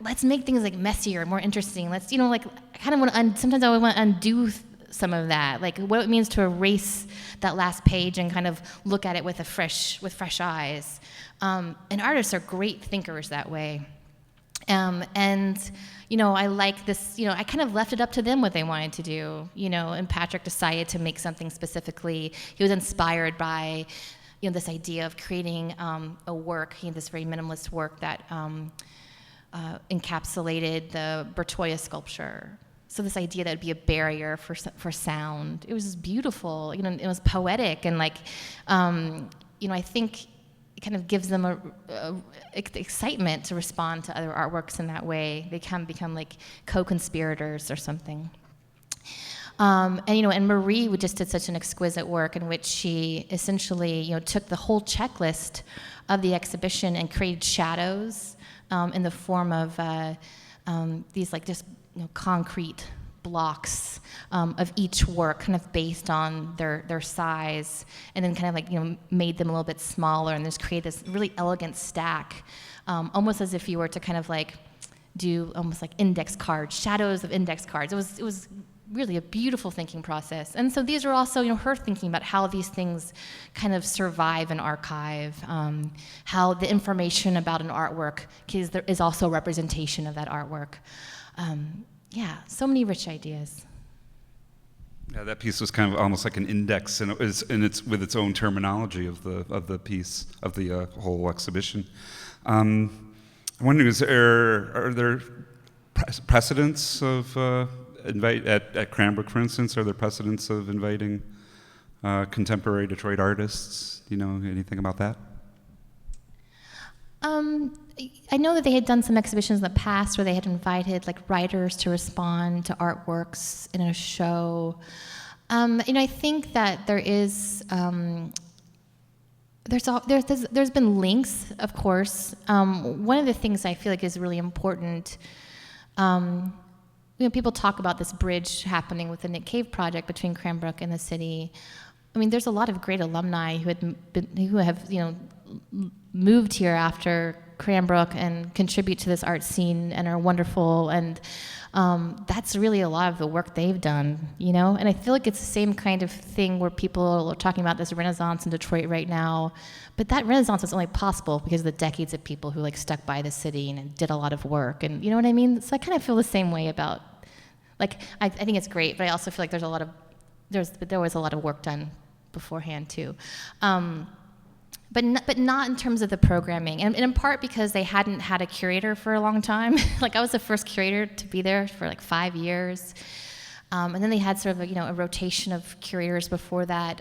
Speaker 2: let's make things like messier, more interesting. Let's, I kind of want to, sometimes I want to undo some of that, like what it means to erase that last page and kind of look at it with fresh eyes. And artists are great thinkers that way. I like this, I kind of left it up to them what they wanted to do, and Patrick decided to make something specifically. He was inspired by, this idea of creating a work, this very minimalist work that encapsulated the Bertoia sculpture. So this idea that it'd be a barrier for sound. It was just beautiful, it was poetic, and I think it kind of gives them a excitement to respond to other artworks in that way. They can become like co-conspirators or something. And Marie just did such an exquisite work in which she essentially, took the whole checklist of the exhibition and created shadows in the form of these like just concrete blocks of each work, kind of based on their size, and then kind of like made them a little bit smaller, and just create this really elegant stack, almost as if you were to kind of like do almost like index cards, shadows of index cards. It was really a beautiful thinking process. And so these are also, her thinking about how these things kind of survive and archive, how the information about an artwork is also a representation of that artwork. So many rich ideas.
Speaker 1: Yeah, that piece was kind of almost like an index, and it's with its own terminology of the piece of the whole exhibition. I'm wondering, are there precedents of at Cranbrook, for instance? Are there precedents of inviting contemporary Detroit artists? Do you know anything about that?
Speaker 2: I know that they had done some exhibitions in the past where they had invited like writers to respond to artworks in a show. I think that there is there's been links, of course. One of the things I feel like is really important People talk about this bridge happening with the Nick Cave project between Cranbrook and the city. I mean, there's a lot of great alumni who have moved here after Cranbrook and contribute to this art scene and are wonderful, and that's really a lot of the work they've done, And I feel like it's the same kind of thing where people are talking about this renaissance in Detroit right now, but that renaissance was only possible because of the decades of people who stuck by the city and did a lot of work, and you know what I mean? So I kind of feel the same way about, I think it's great, but I also feel like there was a lot of work done beforehand too. But not in terms of the programming, and in part because they hadn't had a curator for a long time. I was the first curator to be there for 5 years, and then they had sort of a rotation of curators before that,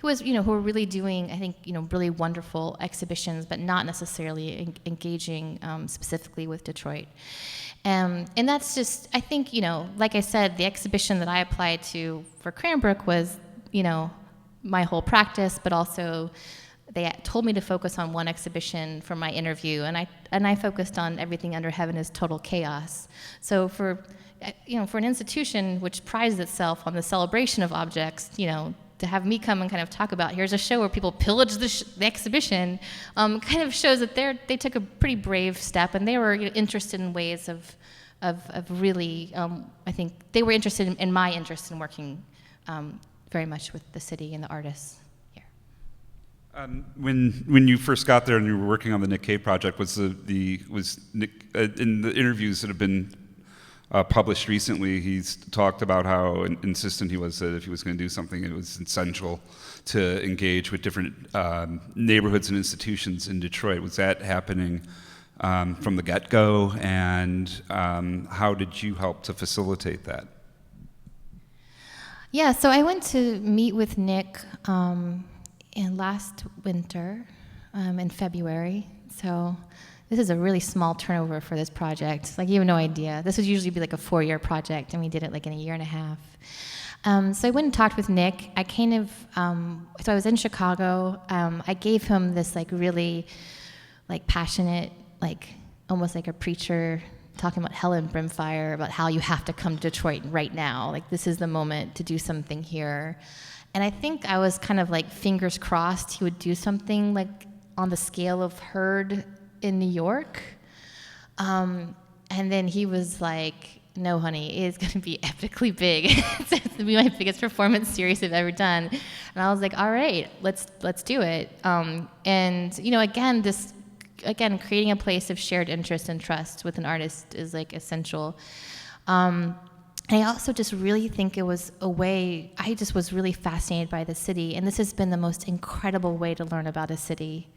Speaker 2: who were really doing, I think, really wonderful exhibitions, but not necessarily engaging specifically with Detroit. And that's just, I think, like I said, the exhibition that I applied to for Cranbrook was, my whole practice, but also they told me to focus on one exhibition for my interview, and I focused on Everything Under Heaven is Total Chaos. So for an institution which prides itself on the celebration of objects, to have me come and kind of talk about, here's a show where people pillage the exhibition, kind of shows that they took a pretty brave step, and they were interested in ways of really, I think they were interested in my interest in working very much with the city and the artists here.
Speaker 1: When you first got there and you were working on the Nick Cave project, was Nick in the interviews that have been published recently? He's talked about how insistent he was that if he was going to do something, it was essential to engage with different neighborhoods and institutions in Detroit. Was that happening from the get-go, and how did you help to facilitate that?
Speaker 2: Yeah, so I went to meet with Nick last winter in February. So this is a really small turnover for this project. You have no idea. This would usually be a 4-year project, and we did it in a year and a half. So I went and talked with Nick. I kind of, so I was in Chicago. I gave him this really passionate, almost like a preacher talking about hell and brimfire, about how you have to come to Detroit right now. This is the moment to do something here. And I think I was kind of fingers crossed he would do something on the scale of Heard in New York. And then he was no, honey, it's going to be epically big. It's going to be my biggest performance series I've ever done. And I was all right, let's do it. And, again, creating a place of shared interest and trust with an artist is essential. And I also just really think it was a way, I just was really fascinated by the city, and this has been the most incredible way to learn about a city.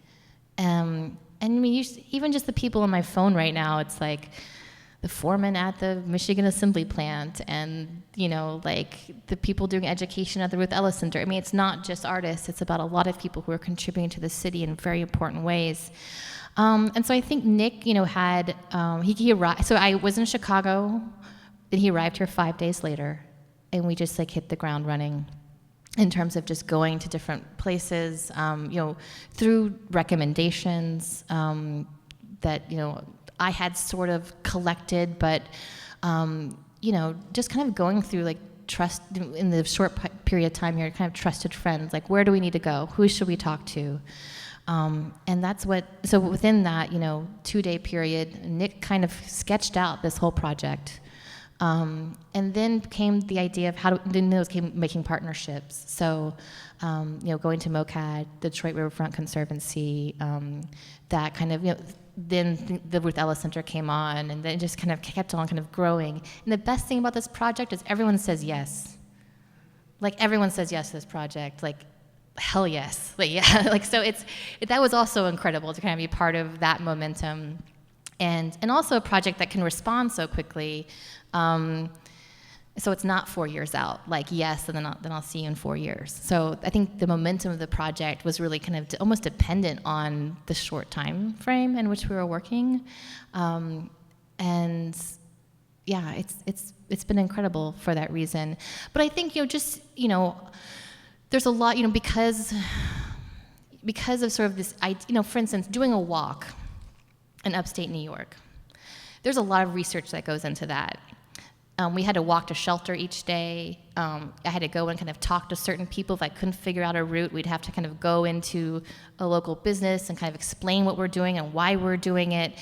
Speaker 2: And I mean, even just the people on my phone right now, it's the foreman at the Michigan Assembly Plant, and the people doing education at the Ruth Ellis Center. I mean, it's not just artists, it's about a lot of people who are contributing to the city in very important ways. And so I think Nick, had, he arrived, so I was in Chicago, and he arrived here 5 days later, and we just hit the ground running in terms of just going to different places, through recommendations that, I had sort of collected, but, just kind of going through trust in the short period of time here, kind of trusted friends, where do we need to go? Who should we talk to? And that's so within that, 2-day period, Nick kind of sketched out this whole project. And then came the idea of making partnerships. So, going to MOCAD, the Detroit Riverfront Conservancy, that kind of, then the Ruth Ellis Center came on, and then it just kind of kept on kind of growing. And the best thing about this project is everyone says yes. Everyone says yes to this project. Hell yes. Yeah. So that was also incredible to kind of be part of that momentum. And also a project that can respond so quickly. So it's not 4 years out, yes, and then I'll see you in 4 years. So I think the momentum of the project was really kind of almost dependent on the short time frame in which we were working. And yeah, it's been incredible for that reason. But I think, there's a lot, because of sort of this, for instance, doing a walk in upstate New York. there's a lot of research that goes into that. We had to walk to shelter each day. I had to go and kind of talk to certain people. If I couldn't figure out a route, we'd have to kind of go into a local business and kind of explain what we're doing and why we're doing it.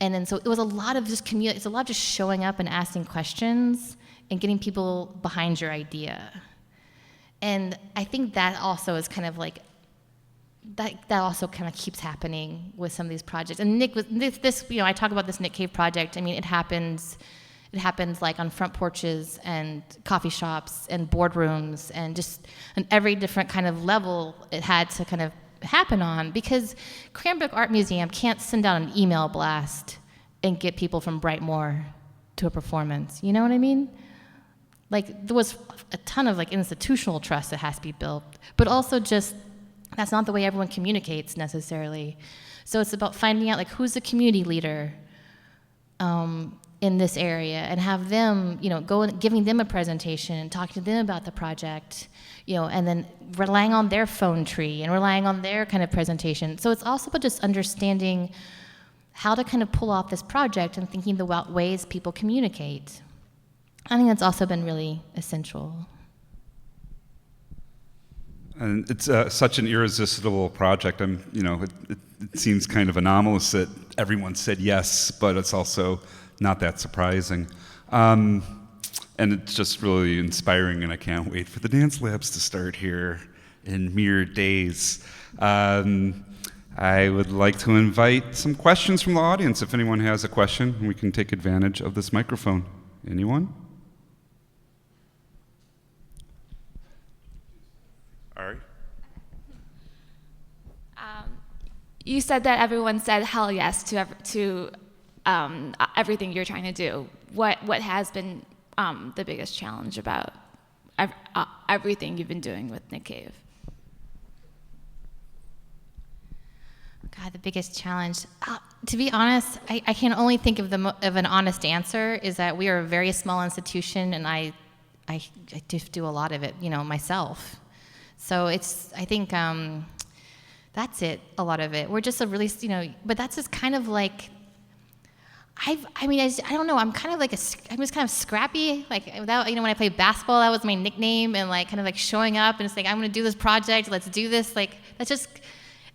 Speaker 2: And then so it was a lot of just community. It's a lot of just showing up and asking questions and getting people behind your idea. And I think that also is kind of like that also kind of keeps happening with some of these projects. And Nick, this I talk about this Nick Cave project. I mean, it happens like on front porches and coffee shops and boardrooms and just on every different kind of level it had to kind of happen on, because Cranbrook Art Museum can't send out an email blast and get people from Brightmoor to a performance. You know what I mean? Like, there was a ton of like institutional trust that has to be built, but also just that's not the way everyone communicates necessarily. So it's about finding out like who's the community leader in this area, and have them, go and giving them a presentation, talking to them about the project, and then relying on their phone tree and relying on their kind of presentation. So it's also about just understanding how to kind of pull off this project and thinking about ways people communicate. I think that's also been really essential.
Speaker 1: And it's such an irresistible project. It seems kind of anomalous that everyone said yes, but it's also not that surprising. And it's just really inspiring, and I can't wait for the dance labs to start here in mere days. I would like to invite some questions from the audience. If anyone has a question, we can take advantage of this microphone. Anyone? All right.
Speaker 3: You said that everyone said hell yes to everything you're trying to do. What has been the biggest challenge about everything you've been doing with Nick Cave?
Speaker 2: God, the biggest challenge. To be honest, I can only think of an honest answer, is that we are a very small institution, and I just do a lot of it, myself. So I think that's it, a lot of it. We're just a really, but that's just kind of like, I don't know, I'm just kind of scrappy, like without, when I played basketball, that was my nickname, and like kind of like showing up and it's like, I'm gonna do this project, let's do this, like that's just,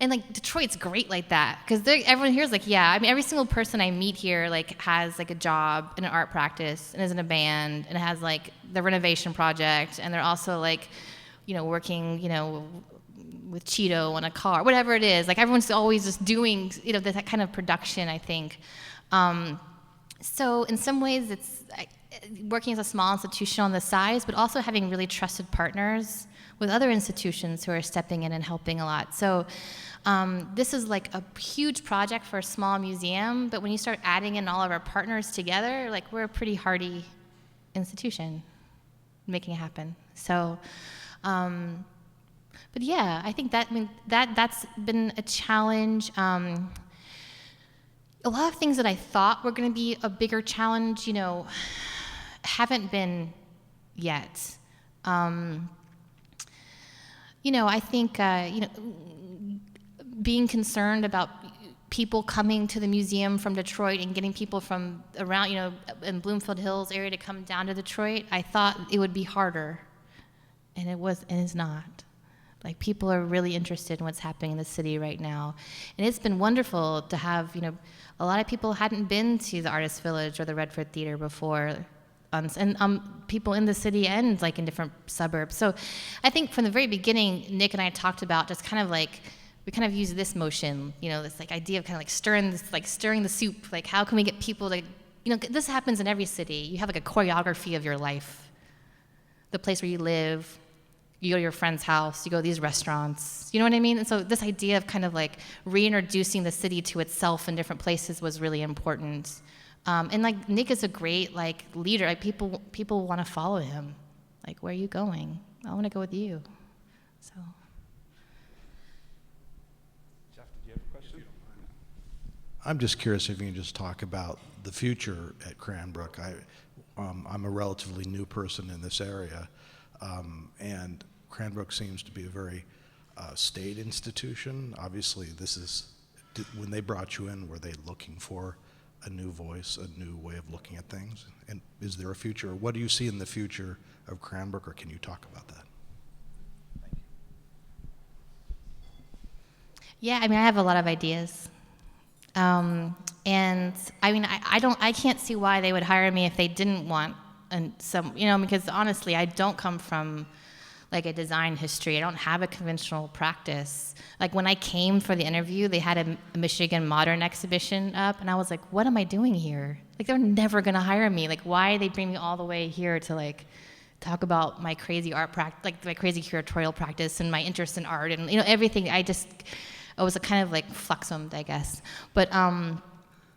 Speaker 2: and like Detroit's great like that, because everyone here is like, yeah, every single person I meet here like has like a job in an art practice and is in a band and has like the renovation project, and they're also like, working, with Cheeto on a car, whatever it is. Like everyone's always just doing, that kind of production, I think. So in some ways, it's working as a small institution on the size, but also having really trusted partners with other institutions who are stepping in and helping a lot. So this is like a huge project for a small museum, but when you start adding in all of our partners together, like we're a pretty hardy institution making it happen. So, but yeah, I think that's been a challenge. A lot of things that I thought were going to be a bigger challenge, haven't been yet. I think, being concerned about people coming to the museum from Detroit and getting people from around, in Bloomfield Hills area to come down to Detroit, I thought it would be harder, and it's not. Like, people are really interested in what's happening in the city right now. And it's been wonderful to have, a lot of people hadn't been to the Artist Village or the Redford Theater before, and people in the city and like in different suburbs. So I think from the very beginning, Nick and I talked about just kind of like, we kind of use this motion, this like idea of kind of like stirring the soup. Like, how can we get people to, this happens in every city. You have like a choreography of your life, the place where you live. You go to your friend's house, you go to these restaurants, you know what I mean? And so this idea of kind of like reintroducing the city to itself in different places was really important. And like Nick is a great like leader. Like people want to follow him. Like, where are you going? I want to go with you. So.
Speaker 1: Jeff, did you have a question?
Speaker 4: I'm just curious if you can just talk about the future at Cranbrook. I'm a relatively new person in this area, and Cranbrook seems to be a very state institution. Obviously, when they brought you in, were they looking for a new voice, a new way of looking at things? And is there a future? What do you see in the future of Cranbrook, or can you talk about that?
Speaker 2: Yeah, I mean, I have a lot of ideas. And I mean, I can't see why they would hire me if they didn't want because honestly, I don't come from like a design history. I don't have a conventional practice. Like when I came for the interview, they had a Michigan modern exhibition up, and I was like, what am I doing here? Like they're never gonna hire me. Like why they bring me all the way here to like talk about my crazy art practice, like my crazy curatorial practice and my interest in art and everything. I was a kind of like fluxumed, I guess. But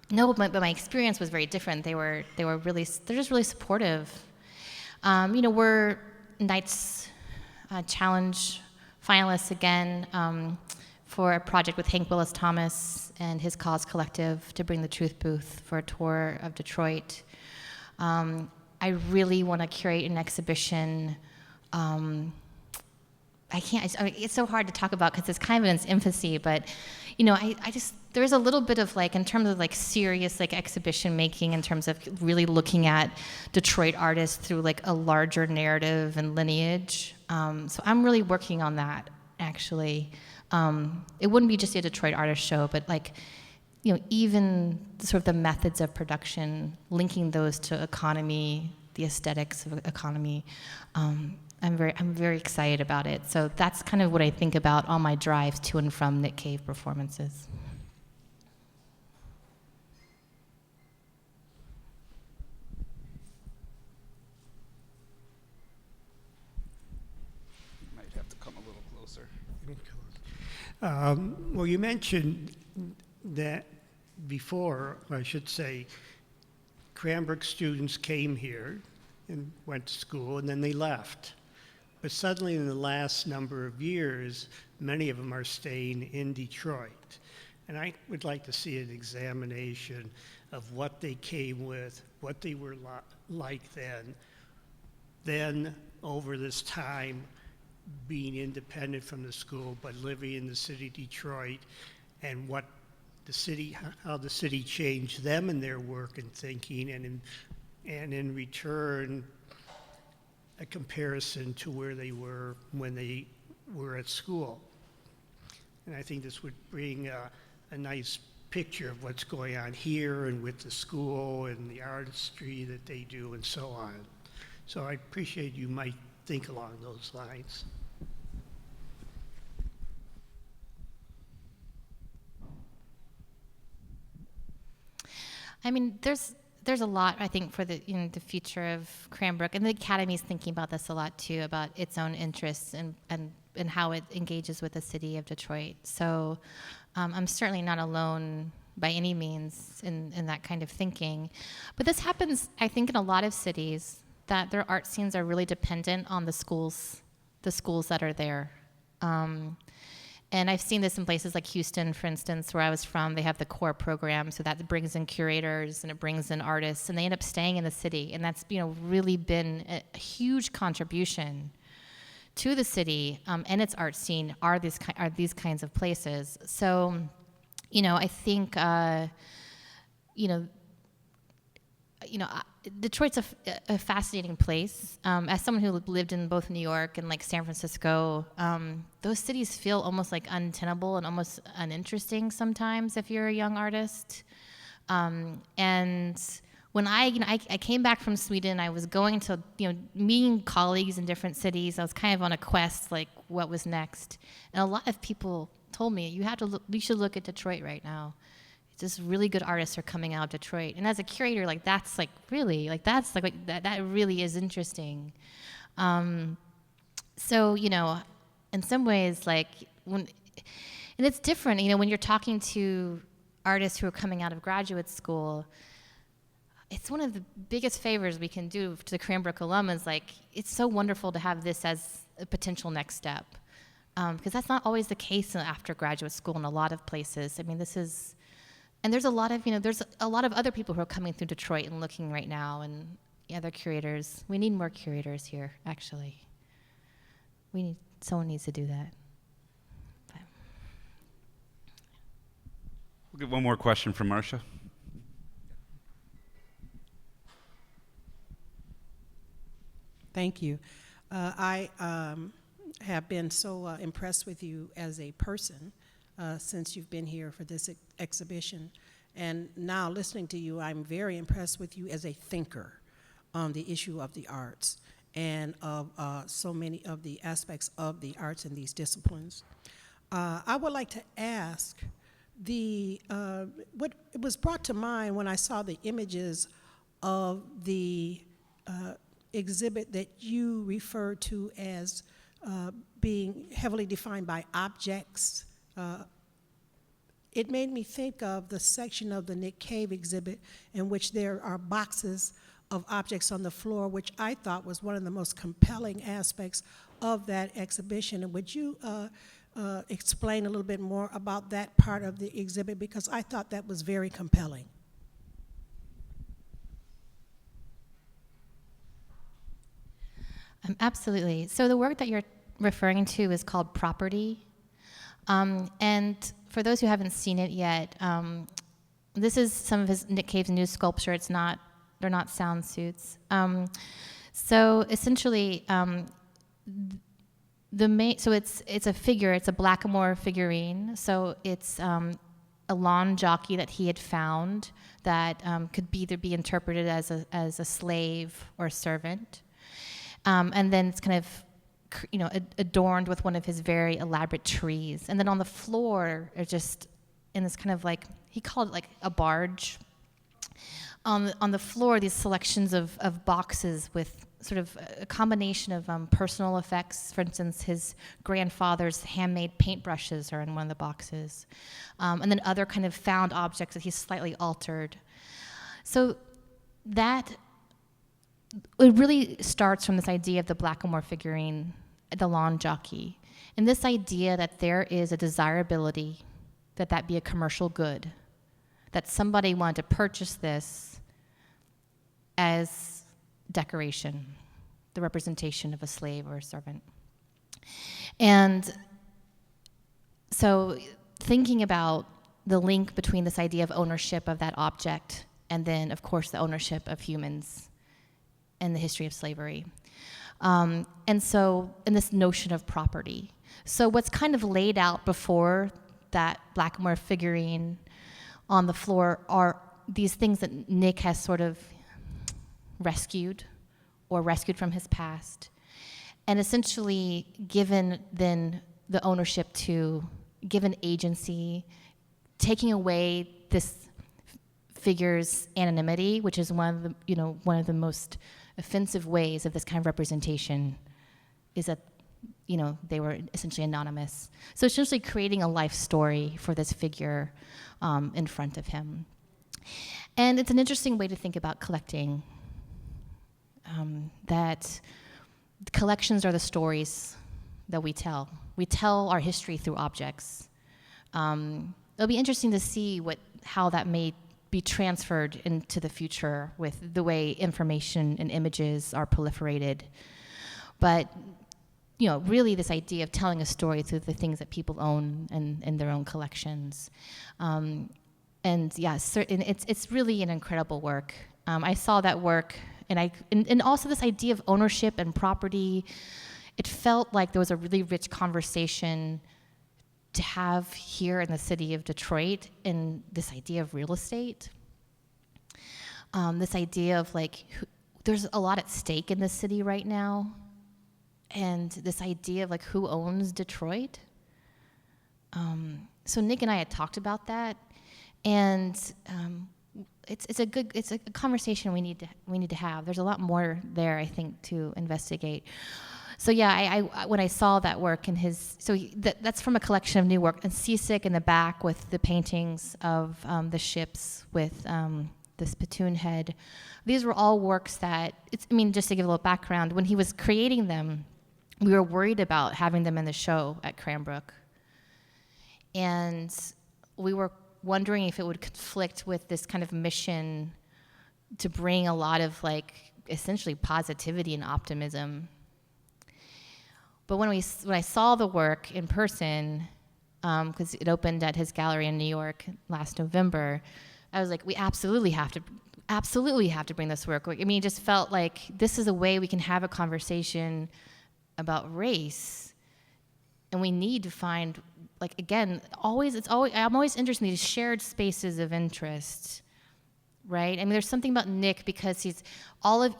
Speaker 2: no, but my experience was very different. They're just really supportive. We're Knights Challenge finalists again for a project with Hank Willis Thomas and his Cause Collective to bring the Truth Booth for a tour of Detroit. I really want to curate an exhibition. It's so hard to talk about because it's kind of in its infancy, but there's a little bit of like, in terms of like serious like exhibition making, in terms of really looking at Detroit artists through like a larger narrative and lineage. So I'm really working on that, actually. It wouldn't be just a Detroit artist show, but like, even sort of the methods of production, linking those to economy, the aesthetics of economy. I'm very excited about it. So that's kind of what I think about on my drives to and from Nick Cave performances.
Speaker 1: You might have to come a little closer.
Speaker 5: Well, you mentioned that before, I should say, Cranbrook students came here and went to school, and then they left. But suddenly, in the last number of years, many of them are staying in Detroit. And I would like to see an examination of what they came with, what they were like then over this time, being independent from the school, but living in the city of Detroit, and how the city changed them in their work and thinking, and in return, a comparison to where they were when they were at school. And I think this would bring a nice picture of what's going on here and with the school and the artistry that they do and so on. So I appreciate you might think along those lines.
Speaker 2: I mean, there's a lot, I think, for the future of Cranbrook, and the Academy's thinking about this a lot too, about its own interests and how it engages with the city of Detroit. So I'm certainly not alone by any means in that kind of thinking. But this happens, I think, in a lot of cities, that their art scenes are really dependent on the schools that are there. And I've seen this in places like Houston, for instance, where I was from. They have the core program, so that brings in curators and it brings in artists, and they end up staying in the city. And that's really been a huge contribution to the city and its art scene are these kinds of places. So, I think Detroit's a fascinating place. As someone who lived in both New York and like San Francisco, those cities feel almost like untenable and almost uninteresting sometimes if you're a young artist. And when I came back from Sweden, I was going to meeting colleagues in different cities. I was kind of on a quest, like what was next. And a lot of people told me you should look at Detroit right now. Just really good artists are coming out of Detroit. And as a curator, like that's like really, like that's like that really is interesting. So, in some ways, like and it's different, when you're talking to artists who are coming out of graduate school, it's one of the biggest favors we can do to the Cranbrook alum is like, it's so wonderful to have this as a potential next step. Because that's not always the case after graduate school in a lot of places. I mean, and there's a lot of other people who are coming through Detroit and looking right now, and other curators. We need more curators here, actually. Someone needs to do that. But.
Speaker 1: We'll get one more question from Marcia.
Speaker 6: Thank you. I have been so impressed with you as a person since you've been here for this exhibition. And now listening to you, I'm very impressed with you as a thinker on the issue of the arts and of so many of the aspects of the arts in these disciplines. I would like to ask what was brought to mind when I saw the images of the exhibit that you referred to as being heavily defined by objects. It made me think of the section of the Nick Cave exhibit in which there are boxes of objects on the floor, which I thought was one of the most compelling aspects of that exhibition. And would you explain a little bit more about that part of the exhibit, because I thought that was very compelling.
Speaker 2: Absolutely. So the work that you're referring to is called Property. And for those who haven't seen it yet, this is some of Nick Cave's new sculpture. They're not sound suits. So essentially, it's a figure. It's a Blackamoor figurine. So it's a lawn jockey that he had found that could either be interpreted as a slave or a servant. And then it's kind of, adorned with one of his very elaborate trees. And then on the floor, are just in this kind of he called it like a barge. On the floor, these selections of boxes with sort of a combination of personal effects. For instance, his grandfather's handmade paintbrushes are in one of the boxes. And then other kind of found objects that he's slightly altered. So it really starts from this idea of the Blackamoor figurine, the lawn jockey, and this idea that there is a desirability that be a commercial good, that somebody wanted to purchase this as decoration, the representation of a slave or a servant. And so thinking about the link between this idea of ownership of that object and then, of course, the ownership of humans and the history of slavery. And this notion of property. So what's kind of laid out before that Blackamoor figurine on the floor are these things that Nick has sort of rescued from his past, and essentially given then the ownership given agency, taking away this figure's anonymity, which is one of the most offensive ways of this kind of representation, is that they were essentially anonymous. So essentially creating a life story for this figure in front of him. And it's an interesting way to think about collecting, that collections are the stories that we tell. We tell our history through objects. It'll be interesting to see how that may be transferred into the future with the way information and images are proliferated. But really this idea of telling a story through the things that people own and in their own collections. It's really an incredible work. I saw that work, and also this idea of ownership and property. It felt like there was a really rich conversation to have here in the city of Detroit, in this idea of real estate. This idea of there's a lot at stake in this city right now. And this idea of who owns Detroit. So Nick and I had talked about that, and it's a conversation we need to have. There's a lot more there, I think, to investigate. So yeah, I when I saw that work in that's from a collection of new work, and Seasick in the back with the paintings of the ships with the spittoon head. These were all works that just to give a little background, when he was creating them, we were worried about having them in the show at Cranbrook. And we were wondering if it would conflict with this kind of mission to bring a lot of essentially positivity and optimism. But when I saw the work in person, because it opened at his gallery in New York last November, I was like, we absolutely have to absolutely have to bring this work. I mean, it just felt like this is a way we can have a conversation about race, and we need to find, like, again, I'm always interested in these shared spaces of interest, right? I mean, there's something about Nick, because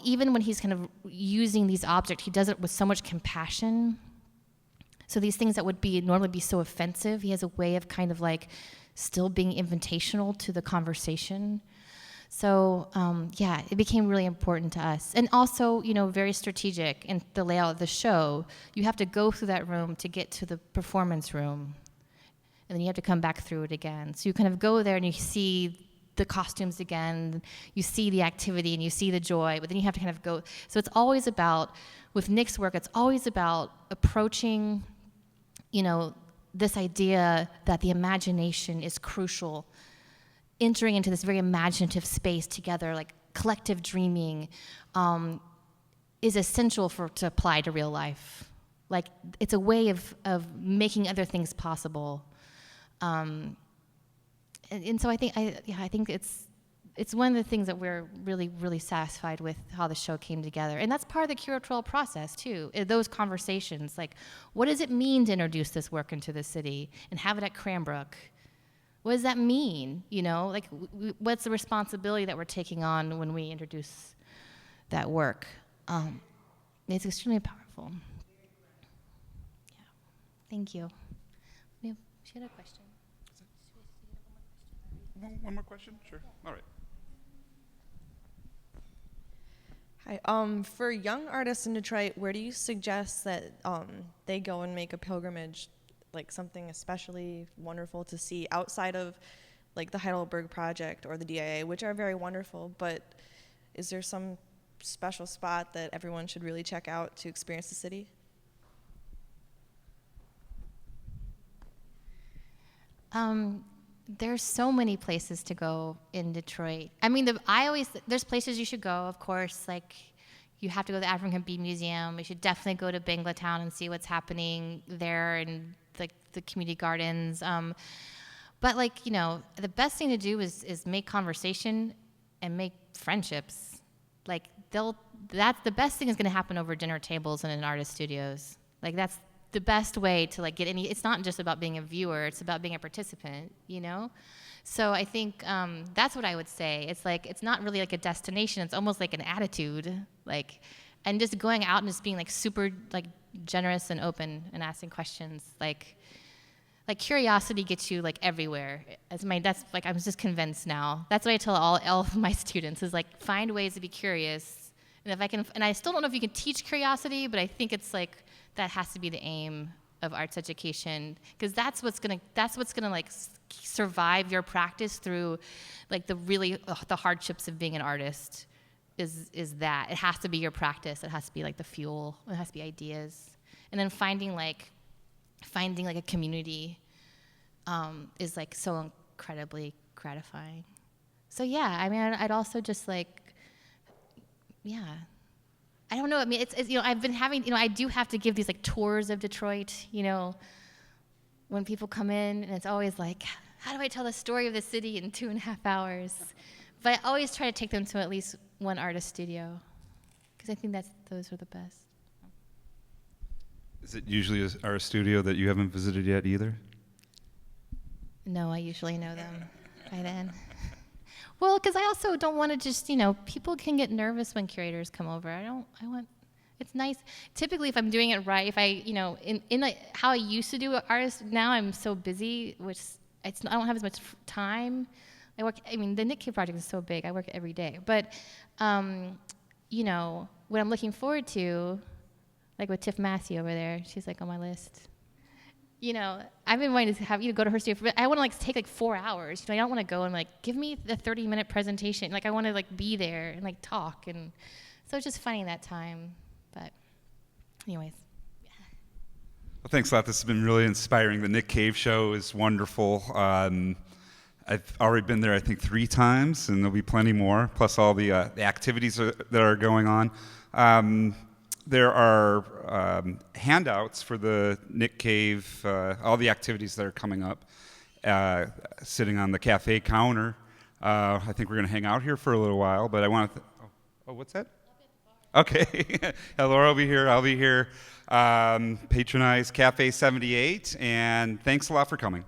Speaker 2: even when he's kind of using these objects, he does it with so much compassion. So these things that would normally be so offensive, he has a way of kind of like still being invitational to the conversation. So yeah, it became really important to us. And also, very strategic in the layout of the show. You have to go through that room to get to the performance room. And then you have to come back through it again. So you kind of go there and you see the costumes again, you see the activity and you see the joy, but then you have to kind of go. So it's always about, with Nick's work, it's always about approaching, this idea that the imagination is crucial, entering into this very imaginative space together, like collective dreaming, is essential to apply to real life. Like, it's a way of making other things possible. And so I think it's one of the things that we're really, really satisfied with how the show came together. And that's part of the curatorial process, too, those conversations. Like, what does it mean to introduce this work into the city and have it at Cranbrook? What does that mean? Like, what's the responsibility that we're taking on when we introduce that work? It's extremely powerful. Yeah. Thank you. She had a question.
Speaker 1: One more question? Sure. All right.
Speaker 7: Hi. For young artists in Detroit, where do you suggest that they go and make a pilgrimage, like something especially wonderful to see outside of like the Heidelberg Project or the DIA, which are very wonderful, but is there some special spot that everyone should really check out to experience the city?
Speaker 2: There's so many places to go in Detroit. I mean, there's places you should go, of course. Like, you have to go to the African Bee Museum. You should definitely go to Banglatown and see what's happening there and like the community gardens. But the best thing to do is make conversation and make friendships. Like, that's the best thing is going to happen over dinner tables and in artist studios. Like, that's the best way to like get it's not just about being a viewer, it's about being a participant, So I think that's what I would say. It's like, it's not really like a destination, it's almost like an attitude, like, and just going out and just being like super like generous and open and asking questions. Like curiosity gets you like everywhere. That's like, I'm just convinced now. That's what I tell all of my students is like, find ways to be curious. And if I can, and I still don't know if you can teach curiosity, but I think it's like, that has to be the aim of arts education, because that's what's gonna like survive your practice through like the hardships of being an artist is that it has to be your practice, it has to be like the fuel, it has to be ideas, and then finding like a community is like so incredibly gratifying. So yeah, I mean, I'd also just like, yeah. I don't know. I mean, it's I've been having, I do have to give these like tours of Detroit, when people come in, and it's always like, how do I tell the story of the city in 2.5 hours? But I always try to take them to at least one artist studio, because I think those are the best.
Speaker 1: Is it usually our studio that you haven't visited yet either?
Speaker 2: No, I usually know them by then. Well, because I also don't want to just, people can get nervous when curators come over. It's nice. Typically, if I'm doing it right, if I, how I used to do artists, now I'm so busy, I don't have as much time. The Nick Cave project is so big, I work every day. But, what I'm looking forward to, like with Tiff Massey over there, she's like on my list. I've been wanting to have go to her studio, but I want to like take like 4 hours. I don't want to go and like give me the 30-minute presentation. Like, I want to like be there and like talk, and so it's just finding that time. But, anyways. Yeah.
Speaker 1: Well, thanks a lot. This has been really inspiring. The Nick Cave show is wonderful. I've already been there, I think, 3 times, and there'll be plenty more. Plus all the activities that are going on. There are handouts for the Nick Cave, all the activities that are coming up, sitting on the cafe counter. I think we're going to hang out here for a little while, but I want to... Oh, what's that? Okay. Laura will be here. I'll be here. Patronize Cafe 78, and thanks a lot for coming.